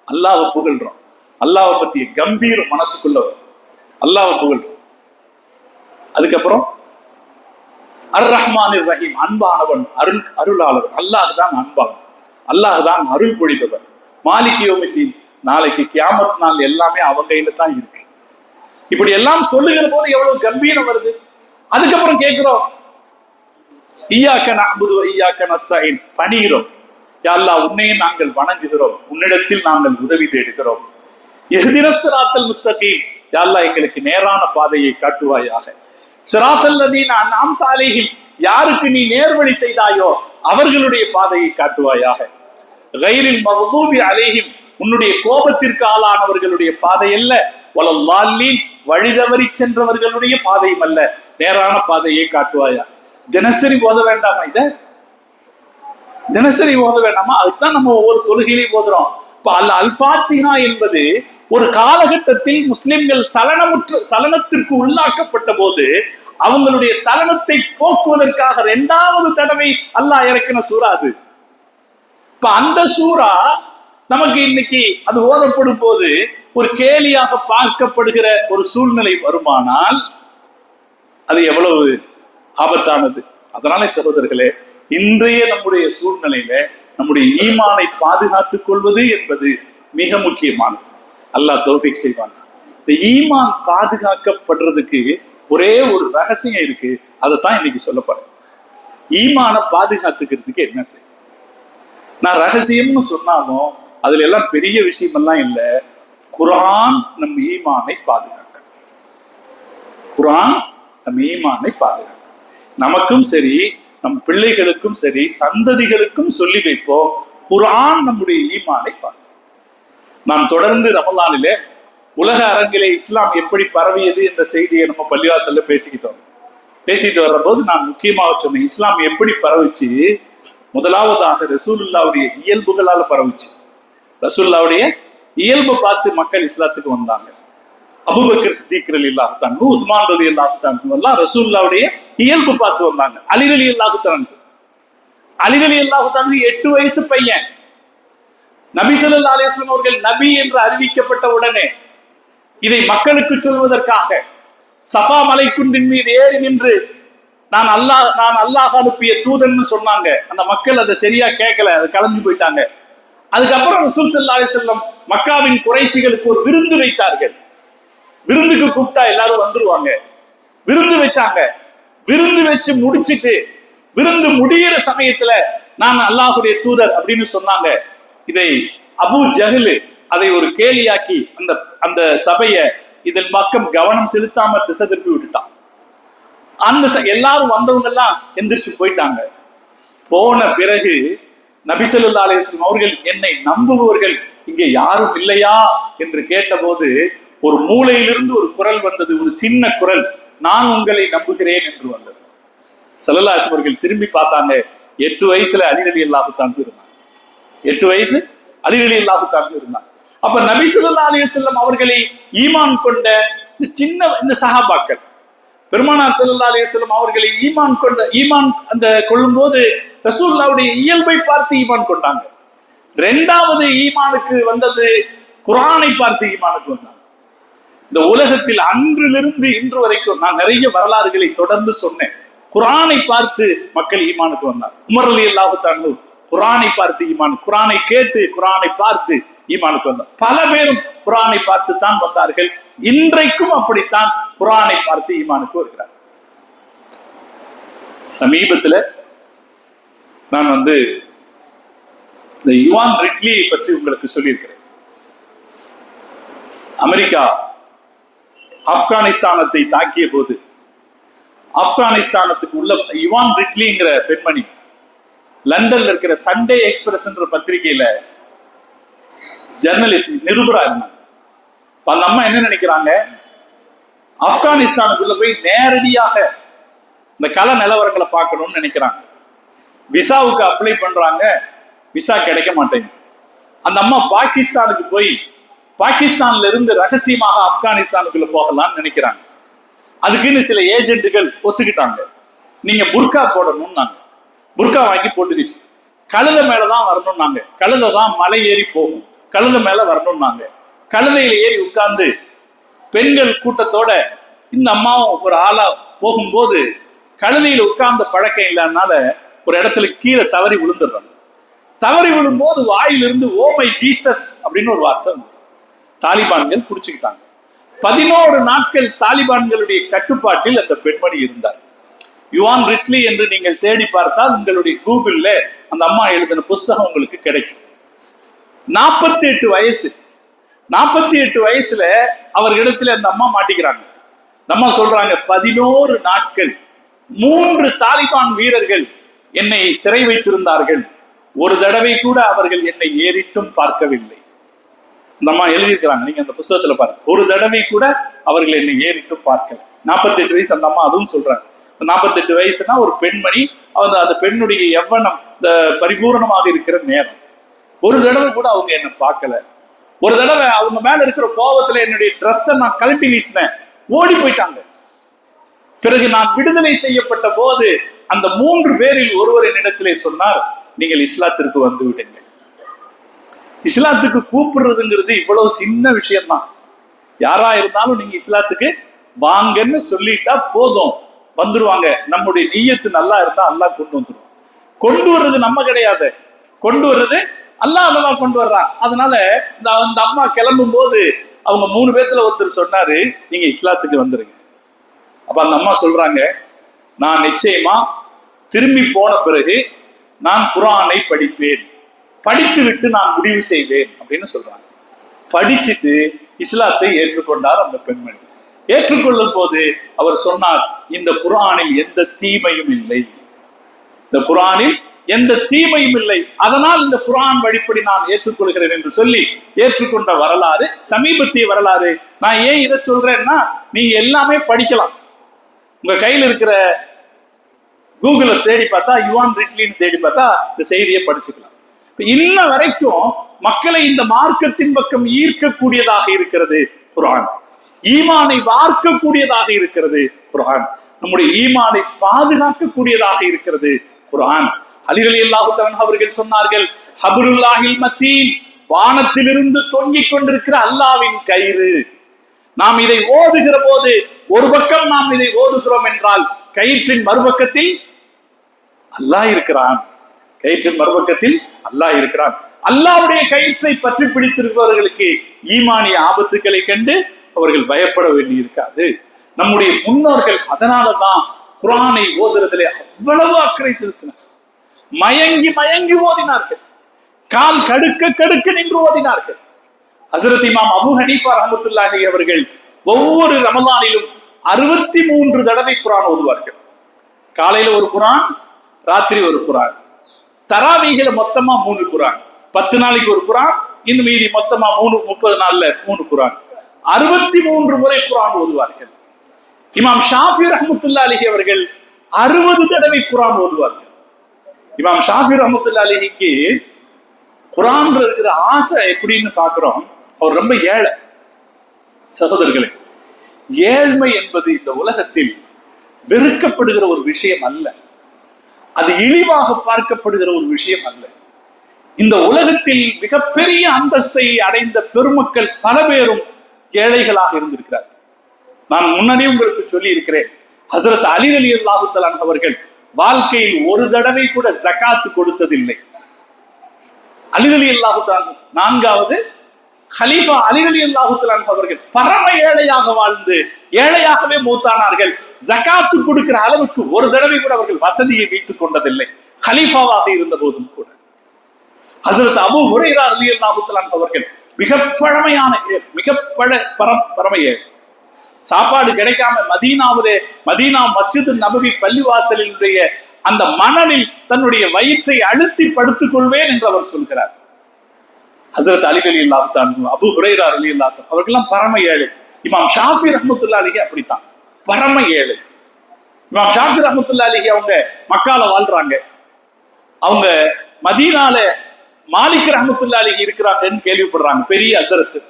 Speaker 1: அல்லாஹ்வை புகழ்றோம், அல்லாஹ்வை பற்றிய கம்பீரம் மனசுக்குள்ள அல்லாஹ்வை புகழ்றோம். அதுக்கப்புறம் அர் ரஹ்மானிர் ரஹீம், அன்பானவன் அருளாளர். அல்லாஹ் தான் அன்பானவன், அல்லாஹ் தான் அருள் பொழிபவர். மாலிக் யௌமித்தீன், நாளைக்கு கியாமத் நாள் எல்லாமே அவன் கையில தான் இருக்கு. இப்படி எல்லாம் சொல்லுகிற போது எவ்வளவு கம்பீரம் வருது. அதுக்கப்புறம் கேட்கிறோம், இய்யாக நஅ்புது வ இய்யாக நஸ்தஈன், பணிகிறோம், யா அல்லாஹ் உன்னையே நாங்கள் வணங்குகிறோம், உன்னிடத்தில் நாங்கள் உதவி தேடுகிறோம். இஹ்தினஸ் ஸிராத்தல் முஸ்தகீம், யா அல்லாஹ் எங்களுக்கு நேரான பாதையை காட்டுவாயாக. ஸிராத்தல் லதீன அன்அம்த அலைஹிம், யாருக்கு நீ நேர்வழி செய்தாயோ அவர்களுடைய பாதையை காட்டுவாயாக. கைரில் மக்தூபி அலைஹிம், உன்னுடைய கோபத்திற்கு ஆளானவர்களுடைய பாதை அல்ல, வலல்லாலீன், வழிதவறி சென்றவர்களுடைய பாதையும் அல்ல, நேரான பாதையை காட்டுவாயா. தினசரி ஓத வேண்டாமா? இத தினசரி ஓத வேண்டாமா? அதுதான் நம்ம ஒவ்வொரு தொழுகையிலையும் ஓதுறோம். இப்ப அல் ஃபாத்திஹா என்பது ஒரு காலகட்டத்தில் முஸ்லிம்கள் சலனத்திற்கு உள்ளாக்கப்பட்ட போது அவங்களுடைய சலனத்தை போக்குவதற்காக 2வது தடவை அல்லாஹ் இறக்கின சூரா அது. இப்ப அந்த சூரா நமக்கு இன்னைக்கு அது ஓதப்படும் போது ஒரு கேலியாக பார்க்கப்படுகிற ஒரு சூழ்நிலை வருமானால் அது எவ்வளவு ஆபத்தானது. அதனால சகோதரர்களே, இன்றைய நம்முடைய சூழ்நிலையில நம்முடைய ஈமானை பாதுகாத்துக் கொள்வது என்பது மிக முக்கியமானது. அல்லாஹ் தௌஃபீக் செய்வான். இந்த ஈமான் பாதுகாக்கப்படுறதுக்கு ஒரே ஒரு ரகசியம் இருக்கு, அதைத்தான் இன்னைக்கு சொல்லப்படுறேன். ஈமானை பாதுகாத்துக்கிறதுக்கு என்ன செய்யும்? நான் ரகசியம்னு சொன்னாலும் அதுல எல்லாம் பெரிய விஷயம் எல்லாம் இல்லை. குர்ஆன் நம் ஈமானை பாதுகாக்க, குர்ஆன் நம் ஈமானை பாதுகாக்க. நமக்கும் சரி, நம் பிள்ளைகளுக்கும் சரி, சந்ததிகளுக்கும் சொல்லி வைப்போம், குர்ஆன் நம்முடைய ஈமானை பாதுகாக்க. நாம் தொடர்ந்து ரமலானிலே உலக அரங்கிலே இஸ்லாம் எப்படி பரவியது என்ற செய்தியை நம்ம பள்ளிவாசல்ல பேசிட்டு வர்ற போது நான் முக்கியமாக சொன்னேன், இஸ்லாம் எப்படி பரவிச்சு. முதலாவதாக ரசூலுல்லாவுடைய இயல்புகளால பரவிச்சு. ரசூலுல்லாவுடைய இயல்பை பார்த்து மக்கள் இஸ்லாத்துக்கு வந்தாங்க. அபூபக்கர் சித்திக் ரலியல்லாஹு அன்ஹு, உஸ்மான் ரலியல்லாஹு அன்ஹு எல்லாம் ரசூலுல்லாவுடைய இயல்பு பார்த்து வந்தாங்க. அலி ரலியல்லாஹு அன்ஹு 8 வயசு பையன், நபி ஸல்லல்லாஹு அலைஹி வஸல்லம் அவர்கள் நபி என்று அறிவிக்கப்பட்ட உடனே இதை மக்களுக்கு சொல்வதற்காக சஃபா மலைக்குன்றின் மீது ஏறி நின்று நான் அல்லாஹ் அனுப்பிய தூதன்னு சொன்னாங்க. அந்த மக்கள் அதை சரியா கேட்கல, அதை கலந்து போயிட்டாங்க. அதுக்கப்புறம் ரசூல் ஸல்லல்லாஹு அலைஹி வஸல்லம் மக்காவின் குறைஷிகளுக்கு ஒரு விருந்து வைத்தார்கள். விருந்துக்கு கூப்பிட்டா எல்லாரும் வந்துருவாங்க. விருந்து வச்சாங்க. விருந்து வச்சு முடிச்சிட்டு விருந்து முடிகிற சமயத்துல நான் அல்லாஹுடைய தூதர் அப்படின்னு சொன்னாங்க. இதை அபூ ஜஹல் அதை ஒரு கேலியாக்கி அந்த அந்த சபையை இதன் பக்கம் கவனம் செலுத்தாம திசை திருப்பி விட்டுட்டான். அந்த எல்லாரும் வந்தவங்க எல்லாம் எந்திரிச்சு போயிட்டாங்க. போன பிறகு நபி ஸல்லல்லாஹு அலைஹி வஸல்லம் அவர்கள் என்னை நம்புபவர்கள் இங்கே யாரும் இல்லையா என்று கேட்டபோது ஒரு மூலையிலிருந்து ஒரு குரல் வந்தது, ஒரு சின்ன குரல், நான் உங்களை நம்புகிறேன் என்று வந்தது. ஸல்லல்லாஹு அலைஹி அவர்கள் திரும்பி பார்த்தாங்க. 8 வயசுல அலி ரலியல்லாஹு தஆலா இருந்தாங்க. 8 வயசு அலி ரலியல்லாஹு தஆலா இருந்தாங்க. அப்ப நபி ஸல்லல்லாஹு அலைஹி வஸல்லம் அவர்களை ஈமான் கொண்ட இந்த சஹாபாக்கள், பெருமானார் ஸல்லல்லாஹு அலைஹி வஸல்லம் அவர்களை ஈமான் அந்த கொள்ளும் போது ரசூலுல்லாஹ்வுடைய இயல்பை பார்த்து ஈமான் கொண்டாங்க. இரண்டாவது ஈமானுக்கு வந்தது குர்ஆனை பார்த்து ஈமானுக்கு வந்தாங்க. இந்த உலகத்தில் அன்றிலிருந்து இன்று வரைக்கும் நான் நிறைய வரலாறுகளை தொடர்ந்து சொன்னேன். குர்ஆனை பார்த்து மக்கள் ஈமானுக்கு வந்தார். உமர் ரலியல்லாஹு தஆலா குர்ஆனை பார்த்து ஈமான், குர்ஆனை கேட்டு குர்ஆனை பார்த்து ஈமானுக்கு வந்தார். பல பேரும் குர்ஆனை பார்த்து தான் வந்தார்கள். இன்றைக்கும் அப்படித்தான் குர்ஆனை பார்த்து ஈமானுக்கு வருகிறார். சமீபத்துல நான் இந்த யுவான் ரிட்லியை பற்றி உங்களுக்கு சொல்லியிருக்கிறேன். அமெரிக்கா ஆப்கானிஸ்தானத்தை தாக்கிய போது ஆப்கானிஸ்தானத்துக்கு உள்ள யுவான் ரிட்லிங்கிற பெண்மணி லண்டன்ல இருக்கிற சண்டே எக்ஸ்பிரஸ் என்ற பத்திரிகையில ஜர்னலிஸ்ட் நிருபரா இருந்தாங்க. அந்த அம்மா என்ன நினைக்கிறாங்க, ஆப்கானிஸ்தானுக்குள்ள போய் நேரடியாக இந்த கள நிலவரங்களை பார்க்கணும்னு நினைக்கிறாங்க. விசாவுக்கு அப்ளை பண்றாங்க, விசா கிடைக்க மாட்டேங்குது. அந்த அம்மா பாகிஸ்தானுக்கு போய் பாகிஸ்தான்ல இருந்து ரகசியமாக ஆப்கானிஸ்தானுக்குள்ள போகலாம்னு நினைக்கிறாங்க. அதுக்குன்னு சில ஏஜென்ட்டுகள் ஒத்துக்கிட்டாங்க. நீங்க புர்கா போடணும்னாங்க. புர்கா வாங்கி போட்டுக்கிச்சு. கழுதை மேலதான் வரணும்னாங்க. கழுதை தான் மலை ஏறி போகும், கழுதை மேல வரணும்னாங்க. கழுதையில ஏறி உட்கார்ந்து பெண்கள் கூட்டத்தோட இந்த அம்மாவும் ஒரு ஆளா போகும்போது கழுதையில உட்கார்ந்த பழக்கம் இல்லாதனால ஒரு இடத்துல கீழே தவறி விழுந்துடுறாங்க. தவறி விழும்போது வாயிலிருந்து ஓ மை ஜீசஸ் அப்படின்னு ஒரு வார்த்தை தாலிபான்கள் புடிச்சுக்கிட்டாங்க. 11 நாட்கள் தாலிபான்களுடைய கட்டுப்பாட்டில் அந்த பெண்மணி இருந்தார். யுவான் ரிட்லி என்று நீங்கள் தேடி பார்த்தால் உங்களுடைய கூகுள்ல அந்த அம்மா எழுதின புஸ்தகம் உங்களுக்கு கிடைக்கும். 48 வயசு. 48 வயசுல அவர்களிடத்துல அந்த அம்மா மாட்டிக்கிறாங்க. நம்ம சொல்றாங்க 11 நாட்கள் 3 தாலிபான் வீரர்கள் என்னை சிறை வைத்திருந்தார்கள். ஒரு தடவை கூட அவர்கள் என்னை ஏறிட்டும் பார்க்கவில்லை. இந்த அம்மா எழுதியிருக்கிறாங்க, நீங்க அந்த புத்தகத்துல பாருங்க. ஒரு தடவை கூட அவர்கள் என்னை ஏறிட்டும் பார்க்கல. 48 வயசு அந்த அம்மா அதுவும் சொல்றாங்க. 48 வயசுனா ஒரு பெண்மணி, அந்த பெண்ணுடைய யவ்வனம் பரிபூர்ணமாக இருக்கிற நேரம். ஒரு தடவை கூட அவங்க என்ன பார்க்கல. ஒரு தடவை அவங்க மேல இருக்கிற கோபத்துல என்னுடைய ட்ரெஸ்ஸை நான் கழட்டி வீசினேன், ஓடி போயிட்டாங்க. பிறகு நான் விடுதலை செய்யப்பட்ட போது அந்த 3 பேரில் ஒருவர் என்னிடத்திலே சொன்னார், நீங்கள் இஸ்லாத்திற்கு வந்து விடுங்க. இஸ்லாத்துக்கு கூப்பிடுறதுங்கிறது இவ்வளவு சின்ன விஷயம்தான். யாரா இருந்தாலும் நீங்க இஸ்லாத்துக்கு வாங்கன்னு சொல்லிட்டா போதும், வந்துருவாங்க. நம்முடைய நீயத்து நல்லா இருந்தா அல்லாஹ் கொண்டு வந்துருவோம். கொண்டு வர்றது நம்ம கிடையாது, கொண்டு வர்றது அல்லாஹ் அல்லவா கொண்டு வர்றான். அதனால அந்த அம்மா கிளம்பும் போது அவங்க 3 பேர்த்துல ஒருத்தர் சொன்னாரு, நீங்க இஸ்லாத்துக்கு வந்துருங்க. அப்ப அந்த அம்மா சொல்றாங்க, நான் நிச்சயமா திரும்பி போன பிறகு நான் குர்ஆனை படிப்பேன், படித்து விட்டு நான் முடிவு செய்வேன் அப்படின்னு சொல்றாங்க. படிச்சுட்டு இஸ்லாத்தை ஏற்றுக்கொண்டார் அந்த பெண்மணி. ஏற்றுக்கொள்ளும் போது அவர் சொன்னார், இந்த குர்ஆனில் எந்த தீமையும் இல்லை, இந்த குர்ஆனில் எந்த தீமையும் இல்லை, அதனால் இந்த குர்ஆன் வழிப்படி நான் ஏற்றுக்கொள்கிறேன் என்று சொல்லி ஏற்றுக்கொண்ட வரலாறு சமீபத்திய வரலாறு. நான் ஏன் இதை சொல்றேன்னா, நீங்க எல்லாமே படிக்கலாம். உங்க கையில் இருக்கிற கூகுள தேடி பார்த்தா, யுவான் ரிட்லின்னு தேடி பார்த்தா இந்த செய்தியை படிச்சுக்கலாம். இன்ன வரைக்கும் மக்களை இந்த மார்க்கத்தின் பக்கம் ஈர்க்கக்கூடியதாக இருக்கிறது குர்ஆன். ஈமானை வார்க்கக்கூடியதாக இருக்கிறது குர்ஆன். நம்முடைய ஈமானை பாதுகாக்கக்கூடியதாக இருக்கிறது குர்ஆன். அலி ரலியல்லாஹு தஆலா அவர்கள் சொன்னார்கள், ஹப்ருல்லாஹில் மத்தீன் வானத்திலிருந்து தொங்கிக் கொண்டிருக்கிற அல்லாவின் கயிறு. நாம் இதை ஓதுகிற போது ஒரு பக்கம் நாம் இதை ஓதுகிறோம் என்றால் கயிற்றின் மறுபக்கத்தில் அல்லாஹ் இருக்கிறான். கயிற்றின் மறுபக்கத்தில் அல்லாஹ் இருக்கிறான். அல்லாஹ்வுடைய கயிற்றை பற்றி பிடித்திருப்பவர்களுக்கு ஈமானிய ஆபத்துக்களை கண்டு அவர்கள் பயப்பட வேண்டி இருக்காது. நம்முடைய முன்னோர்கள் அதனாலதான் குர்ஆனை ஓதுறதிலே அவ்வளவு அக்கறை செலுத்தினார். மயங்கி மயங்கி ஓதினார்கள். கால் கடுக்க கடுக்க நின்று ஓதினார்கள். ஹஜ்ரத் இமாம் அபூ ஹனீஃபா ரஹ்மத்துல்லாஹி அவர்கள் ஒவ்வொரு ரமலானிலும் 63 தடவை குர்ஆன் ஓதுவார்கள். காலையில ஒரு குர்ஆன், ராத்திரி ஒரு குர்ஆன். தராவீஹ்ல மொத்தமா 3 குர்ஆன், 10 நாளைக்கு ஒரு குர்ஆன், இன்னும் மீதி மொத்தமா 30 நாள்ல 3 குர்ஆன். 63 முறை குர்ஆன் ஓதுவார்கள். இமாம் ஷாஃபி ரஹ்மத்துல்லாஹி அலைஹி அவர்கள் 60 தடவை குர்ஆன் ஓதுவார்கள். இமாம் ஷாஃபி ரஹ்மத்துல்லாஹி அலைஹிக்கு குர்ஆன்ல இருக்கிற ஆசை எப்படின்னு பாக்குறோம். அவர் ரொம்ப ஏழை. சகோதரர்களே, ஏழ்மை என்பது இந்த உலகத்தில் வெறுக்கப்படுகிற ஒரு விஷயம் அல்ல. அது இழிவாக பார்க்கப்படுகிற ஒரு விஷயம் அல்ல. இந்த உலகத்தில் மிகப்பெரிய அந்தஸ்தை அடைந்த பெருமக்கள் பல பேரும் ஏழைகளாக இருந்திருக்கிறார். நான் முன்னாடி உங்களுக்கு சொல்லி இருக்கிறேன், ஹஜ்ரத் அலி ரலியல்லாஹு தஆலா அவர்கள் வாழ்க்கையில் ஒரு தடவை கூட ஜகாத் கொடுத்ததில்லை. அலி ரலியல்லாஹு தஆலா 4வது கலீஃபா அலி ரலியல்லாஹு தஆலா அவர்கள் பரம ஏழையாக வாழ்ந்து ஏழையாகவே மூத்தானார்கள். ஜகாத் கொடுக்கிற அளவுக்கு ஒரு தடவை கூட அவர்கள் வசதியை வைத்துக் கொண்டதில்லை, கலீஃபாவாக இருந்த போதும் கூட. ஹஜ்ரத் அபூ ஹுரைரா ரலியல்லாஹு தஆலா அவர்கள் மிக பழமையான பரம ஏழை. சாப்பாடு கிடைக்காம மதீனா மஸ்ஜித் நபவி பள்ளிவாசலினுடைய அந்த மணலில் தன்னுடைய வயிற்றை அழுத்தி படுத்துக் கொள்வேன் என்று அவர் சொல்கிறார். ஹஜ்ரத் அலி ரலியல்லாஹு தஆலா, அபூ ஹுரைரா ரலியல்லாஹு தஆலா அவர்கள்லாம் பரம ஏழை. இமாம் ஷாஃபி ரஹ்மத்துல்லாஹி அலைஹி அப்படித்தான், பரம ஏழை. இமாம் ஷாஃபி ரஹ்மத்துல்லாஹி அலைஹி அவங்க மக்கால வாழ்றாங்க. அவங்க மதீனால மாலிக் ரஹ்மத்துல்லாஹி அலைஹி இருக்கிறாங்கன்னு கேள்விப்படுறாங்க. பெரிய ஹஸரத்,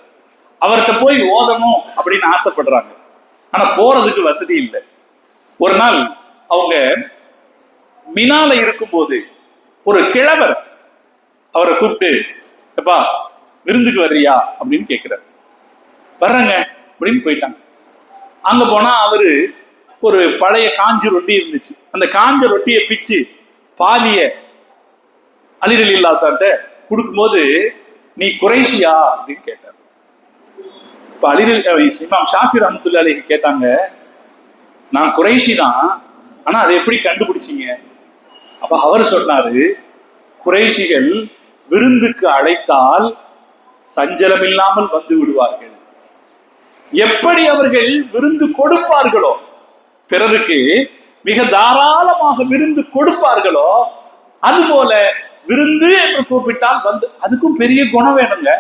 Speaker 1: அவர்கிட்ட போய் ஓதணும் அப்படின்னு ஆசைப்படுறாங்க. ஆனா போறதுக்கு வசதி இல்லை. ஒரு நாள் அவங்க மினால இருக்கும்போது ஒரு கிழவர் அவரை கூப்பிட்டு, எப்பா விருந்துக்கு வர்றியா அப்படின்னு கேட்கிறார். வர்றங்க அப்படின்னு போயிட்டாங்க. அங்க போனா அவரு ஒரு பழைய காஞ்சி ரொட்டி இருந்துச்சு. அந்த காஞ்ச ரொட்டியை பிச்சு பாலிய அலி ரலியல்லாஹு தஆலா கொடுக்கும்போது, நீ குறைஷியா அப்படின்னு கேட்டார். இப்ப இமாம் ஷாஃபி ரஹ்மத்துல்லாஹி அலைஹி கேட்டாங்க, நான் குறைஷி தான், ஆனா அதை எப்படி கண்டுபிடிச்சீங்க? அப்ப அவர் சொன்னாரு, குறைஷிகள் விருந்துக்கு அழைத்தால் சஞ்சலம் இல்லாமல் வந்து விடுவார்கள். எப்படி அவர்கள் விருந்து கொடுப்பார்களோ, பிறருக்கு மிக தாராளமாக விருந்து கொடுப்பார்களோ, அதுபோல விருந்து என்று கூப்பிட்டால் வந்து, அதுக்கும் பெரிய குணம் வேணுங்க.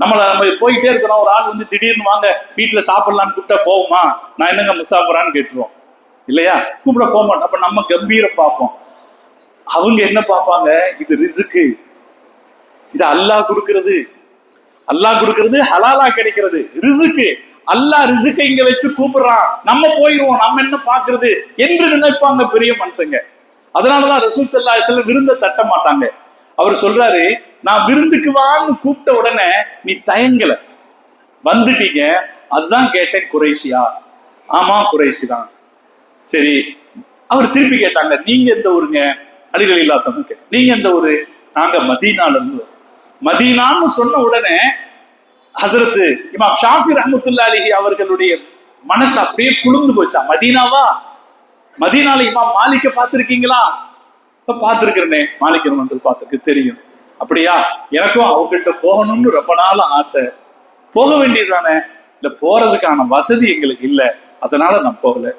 Speaker 1: நம்ம போயிட்டே இருக்கிறோம், ஒரு ஆள் வந்து திடீர்னு வாங்க வீட்டுல சாப்பிடலான்னு கூப்பிட்டா போவோமா? நான் என்னங்க முசாஃபரான்னு கேட்டுருவோம் இல்லையா? கூப்பிட போக மாட்டோம். அப்ப நம்ம கம்பீரம் பார்ப்போம். அவங்க என்ன பார்ப்பாங்க? இது ரிஸ்க்கு, இது அல்லாஹ் கொடுக்கிறது, அல்லாஹ் கொடுக்கிறது ஹலாலா கிடைக்கிறது ரிஸ்க்கு. அல்லாஹ் ரிஸ்க்கை இங்க வச்சு கூப்பிடுறான், நம்ம போயிடுவோம், நம்ம என்ன பாக்குறது என்று நினைப்பாங்க பெரிய மனுஷங்க. அதனாலதான் ரசூல் ஸல்லல்லாஹு அலைஹி வஸல்லம் விருந்த தட்ட மாட்டாங்க. அவர் சொல்றாரு, நான் விருந்துக்கு வான்னு கூப்பிட்ட உடனே நீ தயங்கல, வந்துட்டீங்க, அதுதான் கேட்டேன், குறைஷியா? ஆமா குறைஷி தான். சரி. அவர் திருப்பி கேட்டாங்க, நீங்க எந்த ஊருங்க? அலி ரலியல்லாஹு தஆலா, நீங்க எந்த ஊரு? நாங்க மதீனால இருந்து. மதீனான்னு சொன்ன உடனே ஹஜ்ரத் இமாம் ஷாஃபி ரஹ்மத்துல்லாஹி அலைஹி அவர்களுடைய மனசு அப்படியே குளிர்ந்து போச்சா. மதீனாவா? மதீனால இமாம் மாலிக்க பார்த்திருக்கீங்களா? பார்த்திருக்கிறேனே, மாலிக் வந்து பார்த்துருக்கு, தெரியும். அப்படியா? எனக்கும் அவங்கள்ட்ட போகணும்னு ரொம்ப நாள் ஆசை. போக வேண்டியதுதானே? இல்ல, போறதுக்கான வசதி எங்களுக்கு இல்லை, அதனால நான் போகல.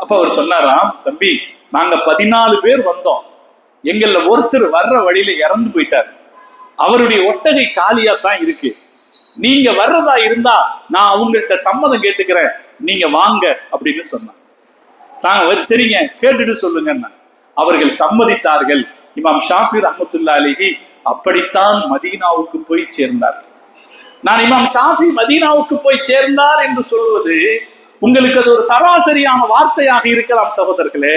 Speaker 1: அப்ப அவர் சொன்னாராம், தம்பி, நாங்க 14 பேர் வந்தோம், எங்கள ஒருத்தர் வர்ற வழியில இறந்து போயிட்டார், அவருடைய ஒட்டகை காலியா தான் இருக்கு, நீங்க வர்றதா இருந்தா நான் அவங்கள்ட்ட சம்மதம் கேட்டுக்கிறேன், நீங்க வாங்க அப்படின்னு சொன்னாங்க. நாங்க சரிங்க, கேட்டுட்டு சொல்லுங்க. அவர்கள் சம்மதித்தார்கள். இமாம் ஷாஃபி ரஹ்மத்துல்லாஹி அலைஹி அப்படித்தான் மதீனாவுக்கு போய் சேர்ந்தார்கள். நான் இமாம் ஷாஃபி மதீனாவுக்கு போய் சேர்ந்தார் என்று சொல்வது உங்களுக்கு அது ஒரு சராசரியான வார்த்தையாக இருக்கலாம் சகோதரர்களே.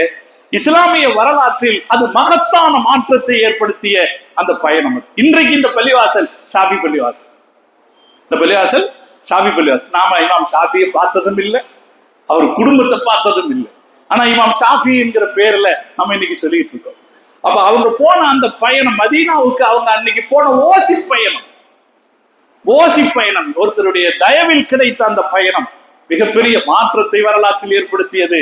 Speaker 1: இஸ்லாமிய வரலாற்றில் அது மகத்தான மாற்றத்தை ஏற்படுத்திய அந்த பயணம். இன்றைக்கு இந்த பள்ளிவாசல் ஷாஃபி பள்ளிவாசல், இந்த பள்ளிவாசல் ஷாஃபி பள்ளிவாசல். நாம இமாம் ஷாஃபியை பார்த்ததும் இல்லை, அவர் குடும்பத்தை பார்த்ததும் இல்லை. ஆனா இமாம் ஷாஃபி என்கிற பேர்ல நம்ம இன்னைக்கு சொல்லிட்டு இருக்கோம். அப்ப அவங்க போன அந்த பயணம், மதீனாவுக்கு அவங்க அன்னைக்கு போன ஓசி பயணம், ஒருத்தருடைய தயவில் கிடைத்த அந்த பயணம் மிகப்பெரிய மாற்றத்தை வரலாற்றில் ஏற்படுத்தியது.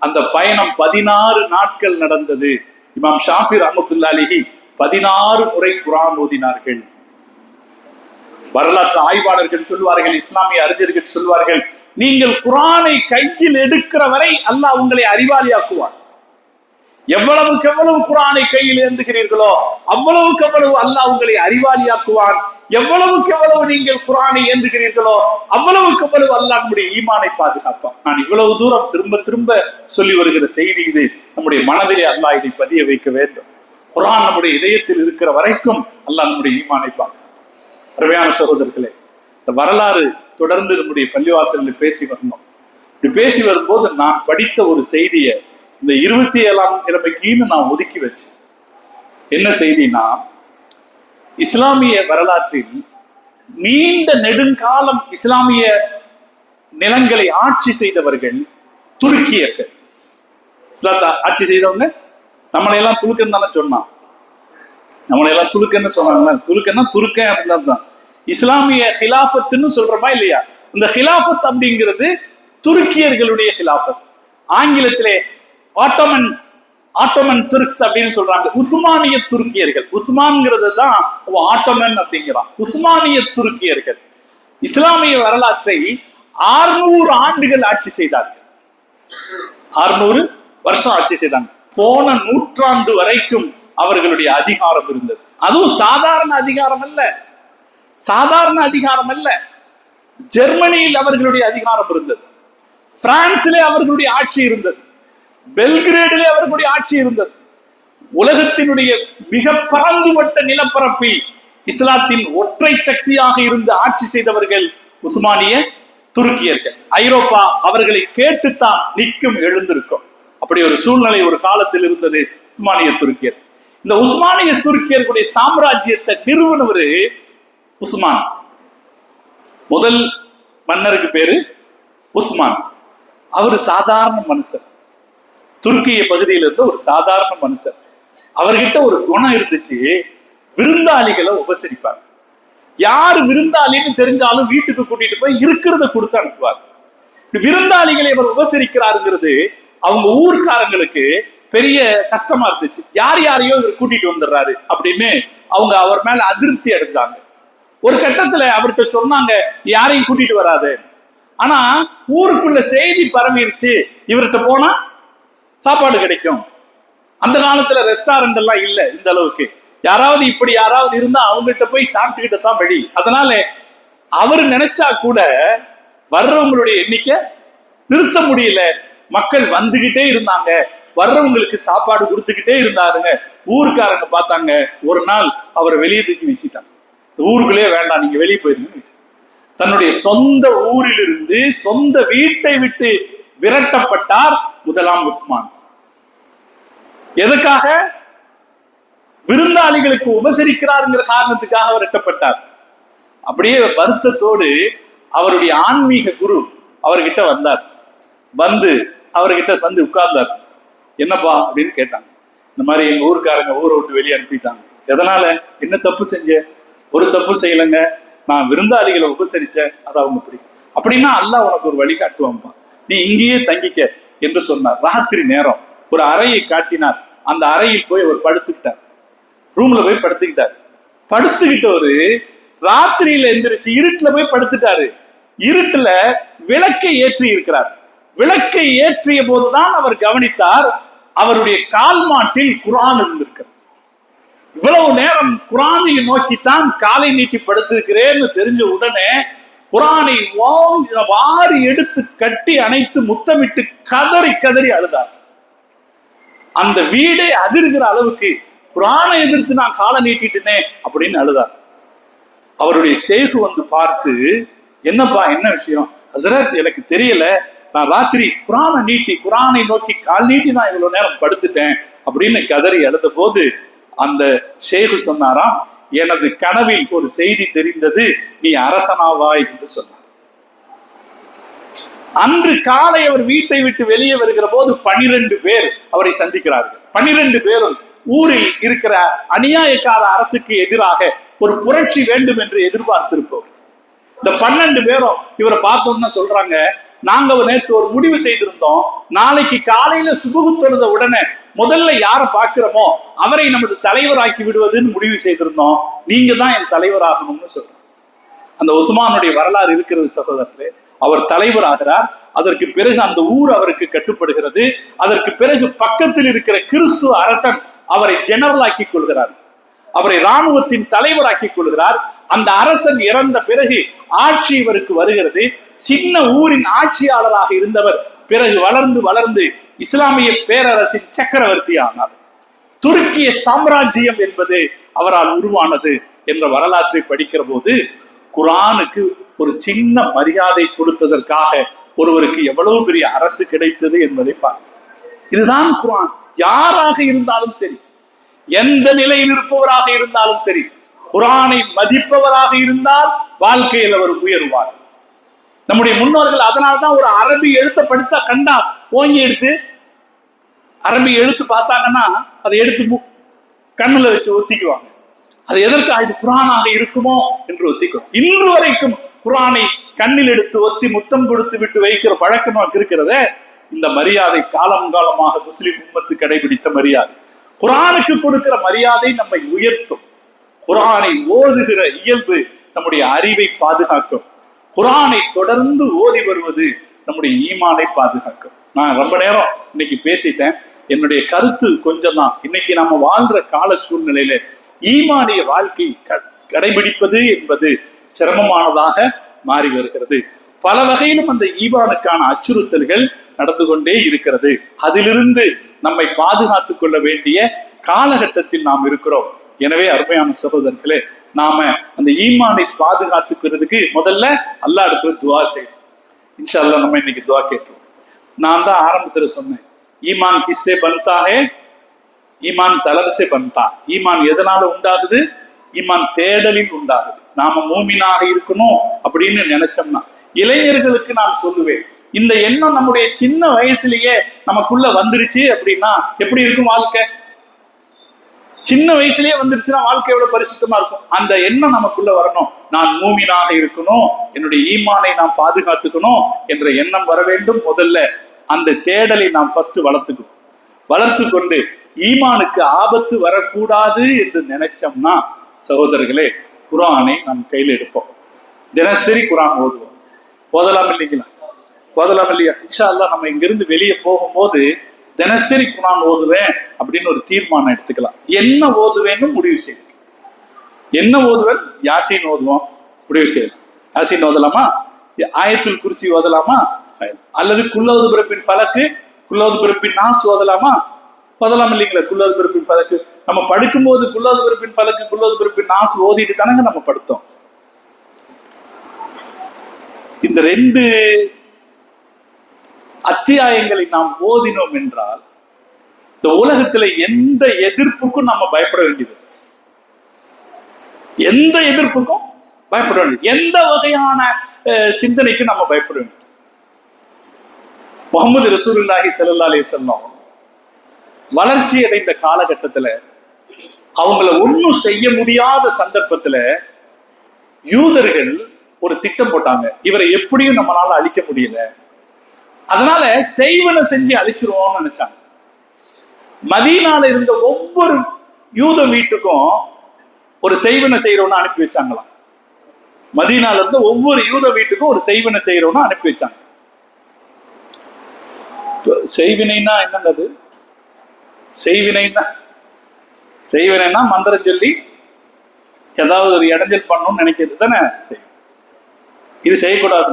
Speaker 1: அந்த பயணம் 16 நாட்கள் நடந்தது. இமாம் ஷாஃபி ரஹ்மத்துல்லாஹி அலைஹி 16 முறை குர்ஆன் ஓதினார்கள். வரலாற்று ஆய்வாளர்கள் சொல்வார்கள், இஸ்லாமிய அறிஞர்கள் சொல்வார்கள், நீங்கள் குர்ஆனை கையில் எடுக்கிற வரை அல்லாஹ் உங்களை அறிவாளியாக்குவான். எவ்வளவுக்கு எவ்வளவு குர்ஆனை கையில் ஏந்துகிறீர்களோ அவ்வளவுக்கு எவ்வளவு அல்லாஹ் உங்களை அறிவாளியாக்குவான். எவ்வளவுக்கு எவ்வளவு நீங்கள் குர்ஆனை ஏந்துகிறீர்களோ அவ்வளவுக்கு எவ்வளவு அல்லாஹ் நம்முடைய ஈமானை பாதுகாப்பான். நான் இவ்வளவு தூரம் திரும்ப திரும்ப சொல்லி வருகிற செய்தி இது. நம்முடைய மனதிலே அல்லாஹ் இதை பதிய வைக்க வேண்டும். குர்ஆன் நம்முடைய இதயத்தில் இருக்கிற வரைக்கும் அல்லாஹ் நம்முடைய ஈமானை பாதுகாப்பான். அருமையான சகோதரர்களே, இந்த வரலாறு தொடர்ந்து நம்முடைய பள்ளிவாசலில் பேசி வரணும். இப்படி பேசி வரும்போது நான் படித்த ஒரு செய்தியை இந்த 27ஆம் கிழமைக்குன்னு நான் ஒதுக்கி வச்சேன். என்ன செய்தினா, இஸ்லாமிய வரலாற்றில் நீண்ட நெடுங்காலம் இஸ்லாமிய நிலங்களை ஆட்சி செய்தவர்கள் துருக்கியர்கள். ஆட்சி செய்தவங்க நம்மளையெல்லாம் துலுக்கன்னு தானே சொன்னான், நம்மளையெல்லாம் துலுக்கன்னு சொன்னாங்க. துலுக்கன்னா துருக்கன் அப்படின்னு தான். இஸ்லாமிய ஹிலாஃபத்துன்னு சொல்றோமா இல்லையா? இந்த ஹிலாஃபத் அப்படிங்கிறது துருக்கியர்களுடைய ஹிலாஃபத். ஆங்கிலத்திலே ஆட்டோமன் துர்க்ஸ் அப்படின்னு சொல்றாங்க. உஸ்மானிய துருக்கியர்கள், உஸ்மான்ங்கிறது தான் ஆட்டோமன் அப்படிங்கிறான். உஸ்மானிய துருக்கியர்கள் இஸ்லாமிய வரலாற்றை 600 ஆண்டுகள் ஆட்சி செய்தார்கள். 600 வருஷம் ஆட்சி செய்தாங்க. போன நூற்றாண்டு வரைக்கும் அவர்களுடைய அதிகாரம் இருந்தது. அதுவும் சாதாரண அதிகாரம் அல்ல, சாதாரண அதிகாரம் அல்ல. ஜெர்மனியில் அவர்களுடைய அதிகாரம் இருந்தது, பிரான்சிலே அவர்களுடைய ஆட்சி இருந்தது, பெல்கிரேடிலே அவர்களுடைய ஆட்சி இருந்தது. உலகத்தினுடைய மிக பரந்துபட்ட நிலப்பரப்பில் இஸ்லாத்தின் ஒற்றை சக்தியாக இருந்து ஆட்சி செய்தவர்கள் உஸ்மானிய துருக்கியர்கள். ஐரோப்பா அவர்களை கேட்டுத்தான் நிற்கும் எழுந்திருக்கும். அப்படி ஒரு சூழ்நிலை ஒரு காலத்தில் இருந்தது உஸ்மானிய துருக்கியர். இந்த உஸ்மானிய துருக்கியர்களுடைய சாம்ராஜ்யத்தை நிறுவனவர் உஸ்மான். முதல் மன்னருக்கு பேரு உஸ்மான். அவர் சாதாரண மனுஷர், துருக்கிய பகுதியில் இருந்த ஒரு சாதாரண மனுஷர். அவர்கிட்ட ஒரு குணம் இருந்துச்சு, விருந்தாளிகளை உபசரிப்பார். யாரு விருந்தாளின்னு தெரிஞ்சாலும் வீட்டுக்கு கூட்டிட்டு போய் இருக்கிறத கொடுத்து அனுப்புவார். விருந்தாளிகளை அவர் உபசரிக்கிறாருங்கிறது அவங்க ஊர்க்காரங்களுக்கு பெரிய கஷ்டமா இருந்துச்சு. யாரையோ இவர் கூட்டிட்டு வந்துடுறாரு அப்படின்னு அவங்க அவர் மேல அதிருப்தி அடைஞ்சாங்க. ஒரு கட்டத்துல அவர்கிட்ட சொன்னாங்க, யாரையும் கூட்டிட்டு வராது. ஆனா ஊருக்குள்ள செய்தி பரவிருச்சு, இவர்கிட்ட போனா சாப்பாடு கிடைக்கும். அந்த காலத்துல ரெஸ்டாரண்ட் எல்லாம் இல்ல இந்த அளவுக்கு. யாராவது இப்படி யாராவது இருந்தா அவங்ககிட்ட போய் சாப்பிட்டுக்கிட்ட தான் வழி. அதனால அவரு நினைச்சா கூட வர்றவங்களுடைய எண்ணிக்கை நிறுத்த முடியல. மக்கள் வந்துகிட்டே இருந்தாங்க, வர்றவங்களுக்கு சாப்பாடு கொடுத்துக்கிட்டே இருந்தாருங்க. ஊருக்காரங்க பார்த்தாங்க, ஒரு நாள் அவரை வெளியே தூக்கி வீசிட்டாங்க. ஊருக்குள்ளே வேண்டாம், நீங்க வெளியே போயிருங்க. தன்னுடைய சொந்த ஊரிலிருந்து சொந்த வீட்டை விட்டு விரட்டப்பட்டார் முதலாம் உஸ்மான். எதுக்காக? விருந்தாளிகளுக்கு உபசரிக்கிறாருங்கிற காரணத்துக்காக விரட்டப்பட்டார். அப்படியே வருத்தத்தோடு அவருடைய ஆன்மீக குரு அவர்கிட்ட வந்தார். வந்து அவர்கிட்ட வந்து உட்கார்ந்தார். என்னப்பா அப்படின்னு கேட்டாங்க. இந்த மாதிரி எங்க ஊருக்காரங்க ஊரை விட்டு வெளியே அனுப்பிட்டாங்க. எதனால? என்ன தப்பு செஞ்ச? ஒரு தப்பு செய்யலைங்க, நான் விருந்தாளிகளை உபசரிச்சேன், அது அவங்க பிடிக்கும். அப்படின்னா அல்லாஹ் உனக்கு ஒரு வழி காட்டுவான்பா, நீ இங்கேயே தங்கிக்க என்று சொன்னார். ராத்திரி நேரம் ஒரு அறையை காட்டினார். அந்த அறையில் போய் அவர் படுத்துக்கிட்டார். ரூம்ல போய் படுத்துக்கிட்டார். படுத்துக்கிட்டவரு ராத்திரியில எந்திரிச்சு இருட்டுல போய் படுத்துட்டாரு. இருட்டுல விளக்கை ஏற்றி இருக்கிறார். விளக்கை ஏற்றிய போதுதான் அவர் கவனித்தார், அவருடைய கால் மாட்டில் குர்ஆன் இருந்திருக்கிறார். இவ்வளவு நேரம் குர்ஆனை நோக்கித்தான் காலை நீட்டி படுத்திருக்கிறேன்னு தெரிஞ்ச உடனே குர்ஆனை வாரி எடுத்து கட்டி அணைத்து முத்தமிட்டு கதறி கதறி அழுதார். அந்த வீடே அதிர்கிற அளவுக்கு குர்ஆனை எதிர்த்து நான் காலை நீட்டிட்டேனே அப்படின்னு அழுதார். அவருடைய ஷேக் வந்து பார்த்து, என்னப்பா என்ன விஷயம்? ஹஸரத், எனக்கு தெரியல, நான் ராத்திரி குர்ஆனை நோக்கி கால் நீட்டி நான் இவ்வளவு நேரம் படுத்துட்டேன் அப்படின்னு கதறி அழுத போது அந்த ஷேகு சொன்னாராம், எனது கனவில் ஒரு செய்தி தெரிந்தது, நீ அரசனாவாய் என்று சொன்னார். அன்று காலை அவர் வீட்டை விட்டு வெளியே வருகிற போது 12 பேர் அவரை சந்திக்கிறார்கள். 12 பேரும் ஊரில் இருக்கிற அநியாயக்கார அரசுக்கு எதிராக ஒரு புரட்சி வேண்டும் என்று எதிர்பார்த்திருப்பவர். இந்த 12 பேரும் இவரை பார்த்தோம்னா சொல்றாங்க, நாங்க நேற்று ஒரு முடிவு செய்திருந்தோம், நாளைக்கு காலையில சுபகு தொழுத உடனே முதல்ல யாரை பார்க்கிறோமோ அவரை நமது தலைவராக்கி விடுவதுன்னு முடிவு செய்திருந்தோம், நீங்க தான் என் தலைவராகணும்னு சொல்றோம். அந்த உஸ்மானுடைய வரலாறு இருக்கிறது சகோதரர்களே. அவர் தலைவராகிறார். அதற்கு பிறகு அந்த ஊர் அவருக்கு கட்டுப்படுகிறது. அதற்கு பிறகு பக்கத்தில் இருக்கிற கிறிஸ்துவ அரசன் அவரை ஜெனரல் ஆக்கி கொள்கிறார், அவரை இராணுவத்தின் தலைவராக்கி கொள்கிறார். அந்த அரசன் இறந்த பிறகு ஆட்சி இவருக்கு வருகிறது. சின்ன ஊரின் ஆட்சியாளராக இருந்தவர் பிறகு வளர்ந்து வளர்ந்து இஸ்லாமிய பேரரசின் சக்கரவர்த்தி ஆனார். துருக்கிய சாம்ராஜ்யம் என்பது அவரால் உருவானது என்ற வரலாற்றை படிக்கிற போது குர்ஆனுக்கு ஒரு சின்ன மரியாதை கொடுத்ததற்காக ஒருவருக்கு எவ்வளவு பெரிய அரசு கிடைத்தது என்பதை பார்க்க. இதுதான் குர்ஆன். யாராக இருந்தாலும் சரி, எந்த நிலையில் இருப்பவராக இருந்தாலும் சரி, குர்ஆனை மதிப்பவராக இருந்தால் வாழ்க்கையில் அவர் உயர்வார். நம்முடைய முன்னோர்கள் அதனால்தான் ஒரு அரபி எழுத்த படித்தா கண்டா ஓங்கி எடுத்து அரபி எழுத்து பார்த்தாங்கன்னா அதை எடுத்து கண்ணுல வச்சு ஒத்திக்குவாங்க. அது எதற்கு இது குர்ஆனாக இருக்குமோ என்று ஒத்திக்கும். இன்று வரைக்கும் குர்ஆனை கண்ணில் எடுத்து ஒத்தி முத்தம் கொடுத்து விட்டு வைக்கிற பழக்கம் நமக்கு இருக்கிறத. இந்த மரியாதை காலம் காலமாக முஸ்லிம் உம்மத்து கடைபிடித்த மரியாதை. குர்ஆனுக்கு கொடுக்கிற மரியாதை நம்மை உயர்த்தும். குர்ஆனை ஓதுகிற இயல்பு நம்முடைய அறிவை பாதுகாக்கும். குர்ஆனை தொடர்ந்து ஓதி வருவது நம்முடைய ஈமானை பாதுகாக்கும். நான் ரொம்ப நேரம் இன்னைக்கு பேசிட்டேன். என்னுடைய கருத்து கொஞ்சம் தான். இன்னைக்கு நம்ம வாழ்ற கால சூழ்நிலையில ஈமானிய வாழ்க்கை கடைபிடிப்பது என்பது சிரமமானதாக மாறி வருகிறது. பல வகையிலும் அந்த ஈமானுக்கான அச்சுறுத்தல்கள் நடந்து கொண்டே இருக்கிறது. அதிலிருந்து நம்மை பாதுகாத்துக் கொள்ள வேண்டிய காலகட்டத்தில் நாம் இருக்கிறோம். எனவே அருமையான சகோதரர்களே, நாம அந்த ஈமானை பாதுகாத்துக்கிறதுக்கு முதல்ல அல்லாஹ் இடத்துல துவா செய்யணும். இன்ஷா அல்லாஹ் நம்ம இன்னைக்கு துவா கேட்கிறோம். நான் தான் ஆரம்பத்துல சொன்னேன், ஈமான் கிஸ்ஸே பன்தா ஹே, ஈமான் தலப்ஸே பன்தா. ஈமான் எதனால உண்டாகுது? ஈமான் தேடலில் உண்டாகுது. நாம மூமினாக இருக்கணும் அப்படின்னு நினைச்சோம்னா, இளைஞர்களுக்கு நான் சொல்லுவேன், இந்த எண்ணம் நம்முடைய சின்ன வயசுலயே நமக்குள்ள வந்துருச்சு அப்படின்னா எப்படி இருக்கும் வாழ்க்கை? சின்ன வயசுலயே வந்துருச்சுன்னா வாழ்க்கை எவ்வளவு பரிசுத்தமா இருக்கும். அந்த எண்ணம் நமக்குள்ள வரணும். நான் மூமினாக இருக்கணும், என்னுடைய ஈமானை நாம் பாதுகாத்துக்கணும் என்ற எண்ணம் வர வேண்டும். முதல்ல அந்த தேடலை நாம் ஃபர்ஸ்ட் வளர்த்து கொண்டு ஈமானுக்கு ஆபத்து வரக்கூடாது என்று நினைச்சோம்னா சகோதரர்களே, குர்ஆனை நம் கையில் எடுப்போம். தினசரி குர்ஆன் ஓதுவோம். ஓதலாம் இல்லைங்களா? ஓதலாம் இல்லையா? இன்ஷா அல்லாஹ் நம்ம இங்கிருந்து வெளியே போகும்போது தினசரி குர்ஆன் ஓதுவேன் அப்படின்னு ஒரு தீர்மானம் எடுத்துக்கலாம். என்ன ஓதுவேன்னு முடிவு செய்யலாம். என்ன ஓதுவேன்? யாசீன் ஓதுவோம், முடிவு செய்யலாம். யாசீன் ஓதலாமா? ஆயத்துல் குர்சி ஓதலாமா? அல்லது குல்லவது பிறப்பின் ஃபலக்கு, குல்லவது பிறப்பின் நாஸ் ஓதலாமா? ஓதலாம் இல்லைங்களா? குல்லவது பிறப்பின் ஃபலக்கு நம்ம படுக்கும்போது குல்லவது பிறப்பின் ஃபலக்கு, குல்லவது பிறப்பின் நாஸ் ஓதிட்டு தானங்க நம்ம படுத்தோம். இந்த 2 அத்தியாயங்களை நாம் ஓதினோம் என்றால் இந்த உலகத்துல எந்த எதிர்ப்புக்கும் நம்ம பயப்பட வேண்டியது, எந்த எதிர்ப்புக்கும் பயப்பட வேண்டியது, எந்த வகையான சிந்தனைக்கு நம்ம பயப்பட வேண்டியது. முஹம்மது ரசூலுல்லாஹி ஸல்லல்லாஹு அலைஹி வஸல்லம் வளர்ச்சி அடைந்த காலகட்டத்துல அவங்கள ஒன்னும் செய்ய முடியாத சந்தர்ப்பத்துல யூதர்கள் ஒரு திட்டம் போட்டாங்க. இவரை எப்படியும் நம்மளால அழிக்க முடியல, அதனால செய்வனை செஞ்சு அழிச்சிருவோம்னு நினைச்சாங்க. மதீனால இருந்த ஒவ்வொரு யூத வீட்டுக்கும் ஒரு செய்வனை செய்யறவன அனுப்பி வச்சாங்களாம். மதீனால இருந்த ஒவ்வொரு யூத வீட்டுக்கும் ஒரு செய்வனை செய்யறவன அனுப்பி வச்சாங்க. செய்வினைனா என்னது? செய்வினைனா மந்திரம் சொல்லி ஏதாவது ஒரு இடைஞ்சல் பண்ணணும்னு நினைக்கிறது தானே செய்யும். இது செய்யக்கூடாது.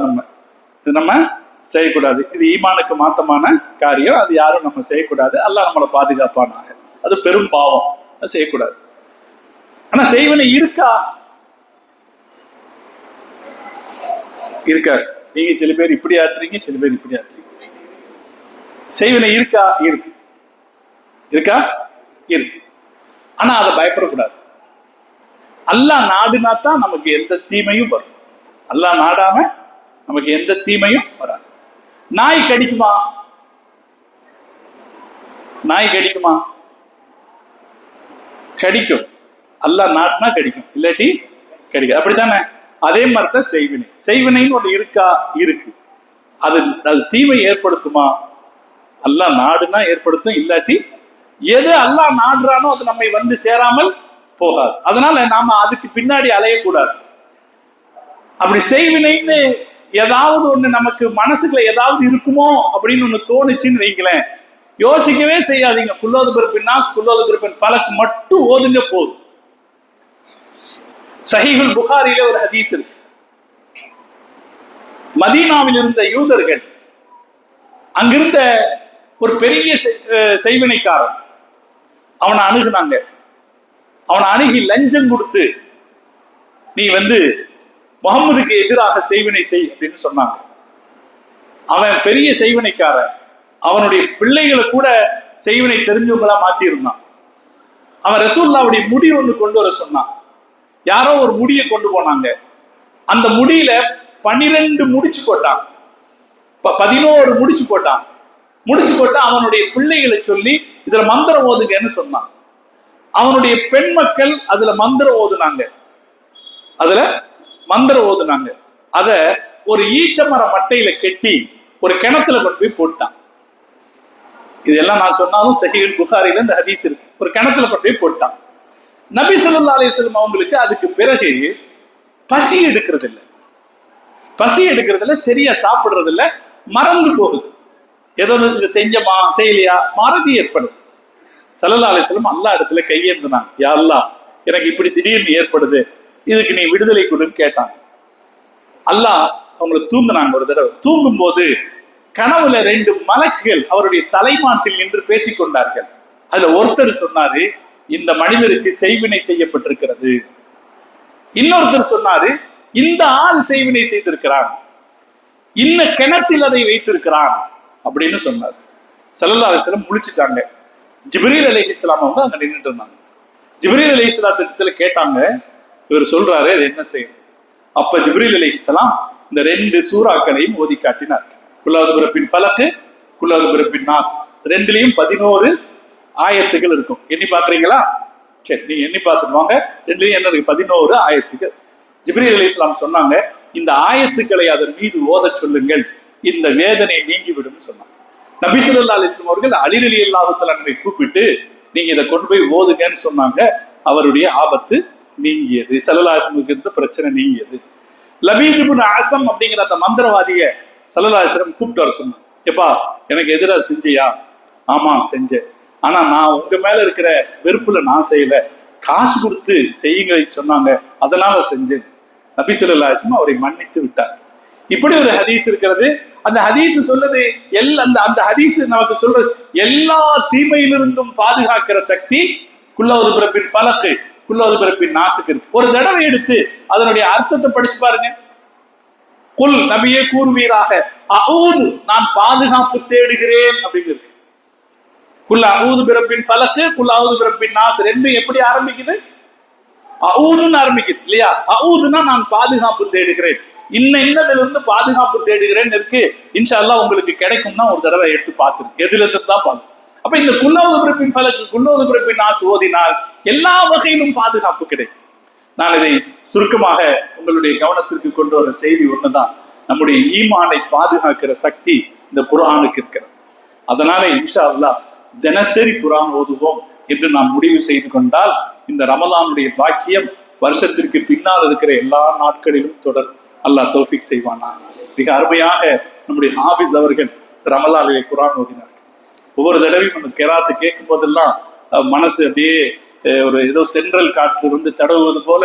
Speaker 1: இது நம்ம செய்யக்கூடாது. இது ஈமானுக்கு மாத்தமான காரியம். அது யாரும் நம்ம செய்யக்கூடாது. அல்லாஹ் நம்மளை பாதுகாப்பானாக. அது பெரும் பாவம், அது செய்யக்கூடாது. ஆனா செய்வனை இருக்கா? இருக்காது. நீங்க சில பேர் இப்படி ஆற்றுறீங்க, சில பேர் இப்படி ஆற்றுறீங்க. செய்வனை இருக்கா? இருக்கு. ஆனா அதை பயப்படக்கூடாது. அல்லாஹ் நாடுனா தான் நமக்கு எந்த தீமையும் வரும். அல்லாஹ் நாடாம நமக்கு எந்த தீமையும் வராது. நாய் கடிக்குமா? நாய் கடிக்குமா? கடிக்கும். அல்லாஹ் நாடுனா கடிக்கும், இல்லாட்டி கடிக்கும். அப்படித்தானே? அதே மாதிரிதான் செய்வினை. செய்வினைன்னு ஒன்று இருக்கா? இருக்கு. அது தீமை ஏற்படுத்துமா? அல்லாஹ் நாடுனா ஏற்படுத்தும், இல்லாட்டி எது அல்லாஹ் நாடுறானோ அது நம்மை வந்து சேராமல் போகாது. அதனால நாம அதுக்கு பின்னாடி அலையக்கூடாது. அப்படி செய்வினைன்னு ஏதாவது ஒண்ணு நமக்கு மனசுக்குள்ள ஏதாவது இருக்குமோ அப்படின்னு ஒண்ணு தோணுச்சுன்னு வைங்களேன், யோசிக்கவே செய்யாதீங்க. குல்லோது பிறப்பின் நாஸ், குல்லோது பிறப்பின் ஃபலக் மட்டும் ஓதுங்க போதும். சஹீஹுல் புகாரில ஒரு ஹதீஸ் இருக்கு. மதீனாவில் இருந்த யூதர்கள் அங்கிருந்த ஒரு பெரிய செய்வினைக்காரன் அவனை அணுகுனாங்க. அவனை அணுகி லஞ்சம் கொடுத்து நீ முகமதுக்கு எதிராக செய்வினை செய் அப்படின்னு சொன்னாங்க. அவன் பெரிய செய்வினைக்காரன். அவனுடைய பிள்ளைகளை கூட செய்வினை தெரிஞ்சவங்களா மாத்தி இருந்தான். அவன் ரசூலுல்லாஹ்வுடைய முடி ஒண்ணு கொண்டு வர சொன்னான். யாரோ ஒரு முடியை கொண்டு போனாங்க. அந்த முடியில 12 முடிச்சு போட்டான், 11 முடிச்சு போட்டான். முடிச்சு போட்டா அவனுடைய பிள்ளைகளை சொல்லி இதுல மந்திரம் ஓதுங்கன்னு சொன்னான். அவனுடைய பெண் மக்கள் அதுல மந்திரம் ஓதுனாங்க. அத ஒரு ஈச்சமர மட்டையில கெட்டி ஒரு கிணத்துல கொண்டு போய் போட்டான். இதெல்லாம் நான் சொன்னாலும் சஹீஹுல் புகாரில இந்த ஹதீஸ் இருக்கு. ஒரு கிணத்துல கொண்டு போய் போட்டான். நபி ஸல்லல்லாஹு அலைஹி வஸல்லம் அவங்களுக்கு அதுக்கு பிறகு பசி எடுக்கிறது இல்லை, சரியா சாப்பிடுறது இல்லை, மறந்து போகுது. ஏதோ இது செஞ்சமா செய்யலையா மறதி ஏற்படுது. ஸல்லல்லாஹு அலைஹி வஸல்லம் அல்லாஹ் இடத்துல கையேந்தினாங்க. யா அல்லாஹ், எனக்கு இப்படி திடீர்னு ஏற்படுது, இதுக்கு நீ விடுதலை கொடுன்னு கேட்டாங்க. அல்லாஹ் அவங்களை தூங்குனாங்க. ஒரு தடவை தூங்கும் போது கனவுல 2 மலக்குகள் அவருடைய தலைமாட்டில் நின்று பேசிக்கொண்டார்கள். அதுல ஒருத்தர் சொன்னாரு, இந்த மனிதருக்கு செய்வினை செய்யப்பட்டிருக்கிறது. இன்னொருத்தர் சொன்னாரு, இந்த ஆள் செய்வினை செய்திருக்கிறான், இன்ன கிணத்தில் அதை வைத்திருக்கிறான் அப்படின்னு சொன்னார். ஸல்லல்லாஹு அலைஹி வஸல்லம் முழிச்சுட்டாங்க. ஜிப்ரீல் அலைஹிஸ்ஸலாம் அவங்க அங்க நின்றுட்டு இருந்தாங்க. ஜிப்ரீல் அலைஹிஸ்ஸலாத்திடத்துல கேட்டாங்க, இவர் சொல்றாரு அது என்ன செய்யும்? அப்ப ஜிப்ரீல் அலைஹிஸ்ஸலாம் இந்த 2 சூறாக்களையும் ஓதி காட்டினார். குல்லாது பிறப்பின் ஃபலக், குல்லாது பிறப்பின் நாஸ். 2லயும் 11 ஆயத்துகள் இருக்கும். எண்ணி பாக்குறீங்களா? சரி, நீங்க எண்ணி பார்த்துட்டு வாங்க. 2லயும் என்ன இருக்கு? 11 ஆயத்துகள். ஜிப்ரீல் அலைஹிஸ்ஸலாம் சொன்னாங்க, இந்த ஆயத்துக்களை அதன் மீது ஓத சொல்லுங்கள், இந்த வேதனை நீங்கிவிடும் சொன்னாங்க. நபி ஸல்லல்லாஹு அலைஹி வஸல்லம் அவர்கள் அலி ரலியல்லாஹு தஆலா அன்ஹு கூப்பிட்டு நீங்க இதை கொண்டு போய் ஓதுங்கன்னு சொன்னாங்க. அவருடைய ஆபத்து நீங்கியது. ஸல்லல்லாஹு அலைஹி வஸல்லம் இருந்த பிரச்சனை நீங்கியது. லபீத் இப்னு அஸம் அப்படிங்கிற அந்த மந்திரவாதிய ஸல்லல்லாஹு அலைஹி வஸல்லம் கூப்பிட்டு வர சொன்னாங்க. எப்பா, எனக்கு எதிராக செஞ்சியா? ஆமா செஞ்சேன். ஆனா நான் உங்க மேல இருக்கிற வெறுப்புல நான் செய்யல, காசு கொடுத்து செய்யுங்க சொன்னாங்க, அதனால செஞ்சேன். நபி ஸல்லல்லாஹு அலைஹி வஸல்லம் அவரை மன்னித்து விட்டார். இப்படி ஒரு ஹதீஸ் இருக்கிறது. அந்த ஹதீஸ் சொல்றது அந்த ஹதீஸ் நமக்கு சொல்ற எல்லா தீமையிலிருந்தும் பாதுகாக்கிற சக்தி குல்லாது பிறப்பின் ஃபலக், குல்லாது பிறப்பின் நாஸுக்கு இருக்கு. ஒரு தடவை எடுத்து அதனுடைய அர்த்தத்தை படிச்சு பாருங்க. குல், நபியே கூறுவீராக, அஊது, நான் பாதுகாப்பு தேடுகிறேன் அப்படிங்கிறது. குல் அஊது பிறப்பின் ஃபலக், குல் அஊது பிறப்பின் நாஸ். 2 எப்படி ஆரம்பிக்குது? அஊதுன்னு ஆரம்பிக்குது இல்லையா? அஊதுன்னா நான் பாதுகாப்பு தேடுகிறேன், இன்னதிலிருந்து பாதுகாப்பு தேடுகிறேன் இருக்கு. இன்ஷா அல்லாஹ் உங்களுக்கு கிடைக்கும்னா ஒரு தடவை எடுத்து பார்த்துருக்கு. எதுல இருந்து தான் பார்த்து. அப்ப இந்த குல்லாது பிறப்பின் ஃபலக், குல்லாது பிறப்பின் நாஸ் ஓதினால் எல்லா வகையிலும் பாதுகாப்பு கிடைக்கும். நான் இதை சுருக்கமாக உங்களுடைய கவனத்திற்கு கொண்டு வர செய்தி ஒண்ணுதான், நம்முடைய ஈமானை பாதுகாக்கிற சக்தி இந்த குர்ஆனுக்கு இருக்கிறது. அதனால இன்ஷா அல்லாஹ் தினசரி குர்ஆன் ஓதுவோம் என்று நாம் முடிவு செய்து கொண்டால் இந்த ரமலானுடைய பாக்கியம் வருஷத்திற்கு பின்னால் இருக்கிற எல்லா நாட்களிலும் தொடரும். அல்லாஹ் தௌஃபீக் செய்வானா. மிக அருமையாக நம்முடைய ஹாஃபிஸ் அவர்கள் ரமலானிலே குர்ஆன் ஓதினார்கள். ஒவ்வொரு தடவையும் நம்ம கிராத்து கேட்கும் போதெல்லாம் மனசு அப்படியே ஒரு ஏதோ தென்றல் காற்று தடவுவது போல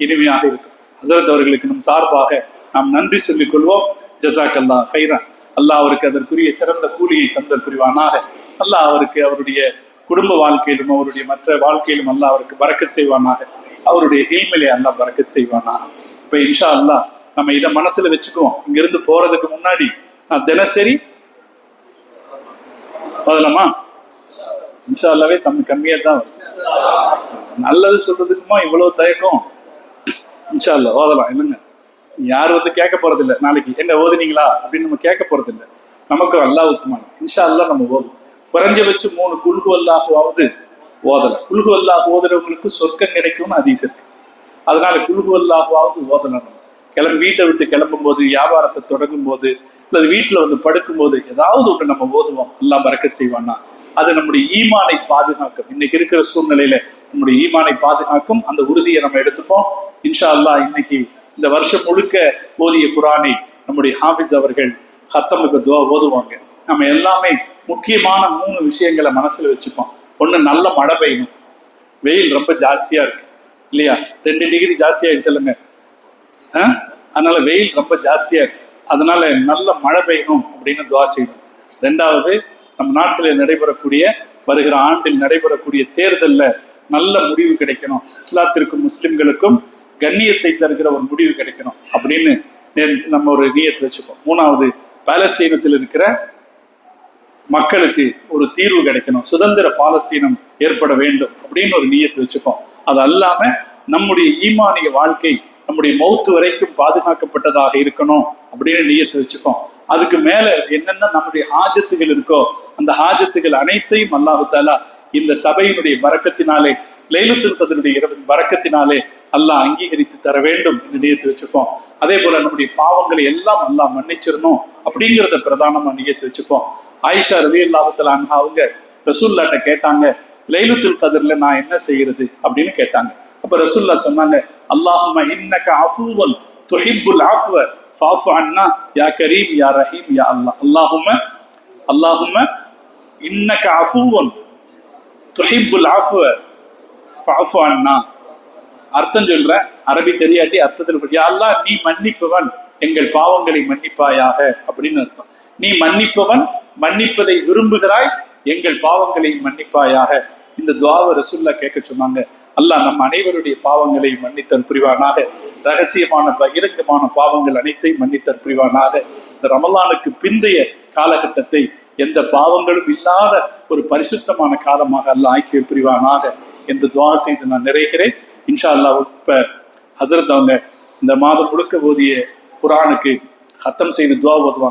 Speaker 1: இனிமையாக இருக்கும். ஹஸரத் அவர்களுக்கு நம் சார்பாக நாம் நன்றி சொல்லிக் கொள்வோம். ஜஸாக்கல்லாஹ் ஹைரன். அல்லாஹ் அவருக்கு அதற்குரிய சிறந்த கூலியை தந்தல் புரிவானாக. அல்லாஹ் அவருக்கு அவருடைய குடும்ப வாழ்க்கையிலும் அவருடைய மற்ற வாழ்க்கையிலும் அல்லாஹ் அவருக்கு பரக்கத் செய்வானாக. அவருடைய இல்மிலே அல்லாஹ் பரக்கத் செய்வானாக. இப்ப இன்ஷா அல்லாஹ் நம்ம இதை மனசுல வச்சுக்குவோம். இங்கிருந்து போறதுக்கு முன்னாடி நான் தினசரி முதலமா இன்ஷா அல்லாவே கம்மியா தான் வருது. நல்லது சொல்றதுக்குமா இவ்வளவு தயக்கம்? இன்ஷா அல்லா ஓதலாம். இல்லைங்க, யார் வந்து கேட்க போறது இல்லை. நாளைக்கு எங்க ஓதுனீங்களா அப்படின்னு நம்ம கேட்க போறது இல்லை. நமக்கு அல்லாஹ்வுக்குமான இன்ஷா அல்லா நம்ம ஓதும். குறைஞ்சபட்சம் 3 குல்ஹு அல்லாஹ்வாவது ஓதலாம். குல்ஹு அல்லாஹ் ஓதுறவங்களுக்கு சொர்க்கம் கிடைக்கும்னு ஹதீஸ் இருக்கு. அதனால குல்ஹு அல்லாஹ்வாவது ஓதலாம். வீட்டை விட்டு கிளம்பும் போது, வியாபாரத்தை தொடங்கும் போது, அல்லது வீட்டுல வந்து படுக்கும் போது ஏதாவது ஒன்று நம்ம ஓதுவோம். அல்லாஹ் பரக்கத் செய்வானா. அது நம்முடைய ஈமானை பாதுகாக்கும். இன்னைக்கு இருக்கிற சூழ்நிலையில நம்முடைய ஈமானை பாதுகாக்கும். அந்த உறுதியை நம்ம எடுத்துப்போம். இன்ஷா அல்லாஹ் இன்னைக்கு இந்த வருஷம் முழுக்க ஓதிய குரானை நம்முடைய ஹாஃபிஸ் அவர்கள் ஹத்தமுக்கு துவா ஓதுவாங்க. நம்ம எல்லாமே முக்கியமான 3 விஷயங்களை மனசுல வச்சுப்போம். ஒண்ணு, நல்ல மழை பெய்யணும். வெயில் ரொம்ப ஜாஸ்தியா இருக்கு இல்லையா? 2 டிகிரி ஜாஸ்தி ஆயிடுச்சு இல்லைங்க. அதனால வெயில் ரொம்ப ஜாஸ்தியா இருக்கு. அதனால நல்ல மழை பெய்யணும் அப்படின்னு துவா செய்யணும். 2வது, நம் நாட்டில் நடைபெறக்கூடிய, வருகிற ஆண்டில் நடைபெறக்கூடிய தேர்தல்ல நல்ல முடிவு கிடைக்கணும். இஸ்லாத்திற்கும் முஸ்லிம்களுக்கும் கண்ணியத்தை தருகிற ஒரு முடிவு கிடைக்கணும் அப்படின்னு நம்ம ஒரு நியத்து வச்சுப்போம். 3வது, பாலஸ்தீனத்தில் இருக்கிற மக்களுக்கு ஒரு தீர்வு கிடைக்கணும். சுதந்திர பாலஸ்தீனம் ஏற்பட வேண்டும் அப்படின்னு ஒரு நியத்து வச்சுப்போம். அது அல்லாம நம்முடைய ஈமானிய வாழ்க்கை நம்முடைய மௌத்து வரைக்கும் பாதுகாக்கப்பட்டதாக இருக்கணும் அப்படின்னு நியத்து வச்சுப்போம். அதுக்கு மேல என்னென்ன நம்முடைய ஹாஜத்துகள் இருக்கோ அந்த ஹாஜத்துகள் அனைத்தையும் அல்லாஹு தஆலா இந்த சபையினுடைய பரக்கத்தினாலே, லைலத்துல் கத்ருடைய இரவின் பரக்கத்தினாலே அல்லாஹ் அங்கீகரித்து தர வேண்டும் என்று நியத்து வச்சுப்போம். அதே போல நம்முடைய பாவங்களை எல்லாம் அல்லாஹ் மன்னிச்சிடணும் அப்படிங்கிறத பிரதானமா நியத்து வச்சுப்போம். ஆயிஷா ரலியல்லாஹு தஆலா அன்ஹா அவங்க ரசூலுல்லாஹ்ட்ட கேட்டாங்க, லைலத்துல் கத்ர்ல நான் என்ன செய்யறது அப்படின்னு கேட்டாங்க. அப்ப ரசூலுல்லாஹ் சொன்னாங்க, அல்லாஹும்ம இன்னக அஃபூவன் துஹிப்புல் அஃவ ஃபஅஃபு அன்னா யா கரீம் யா ரஹீம் யா அல்லாஹ். அல்லாஹும்ம இன்னக அஃபூவன் துஹிப்புல் அஃவ ஃபஅஃபு அன்னா. அர்த்தம் சொல்ற, அரபி தெரியாட்டி அர்த்தத்தில், யா அல்லாஹ் நீ மன்னிப்பவன், எங்கள் பாவங்களை மன்னிப்பாயாக அப்படின்னு அர்த்தம். நீ மன்னிப்பவன், மன்னிப்பதை விரும்புகிறாய், எங்கள் பாவங்களை மன்னிப்பாயாக. இந்த துஆவை ரசூலுல்லாஹ் கேட்க சொன்னாங்க. அல்லாஹ் நம் அனைவருடைய பாவங்களை மன்னித்தல் புரிவானாக. ரகசியமான பகிரங்கமான பாவங்கள் அனைத்தையும் மன்னித்தல் புரிவானாக. இந்த ரமலானுக்கு பிந்தைய காலகட்டத்தை எந்த பாவங்களும் இல்லாத ஒரு பரிசுத்தமான காலமாக அல்லாஹ் ஆக்கி புரிவானாக என்று துஆ செய்து நான் நிறைகிறேன். இன்ஷா அல்லாஹ் இப்ப ஹசரத் அவங்க இந்த மாதம் முழுக்க ஓதிய குர்ஆனுக்கு ஹத்தம் செய்து துஆ ஓதுவாங்க.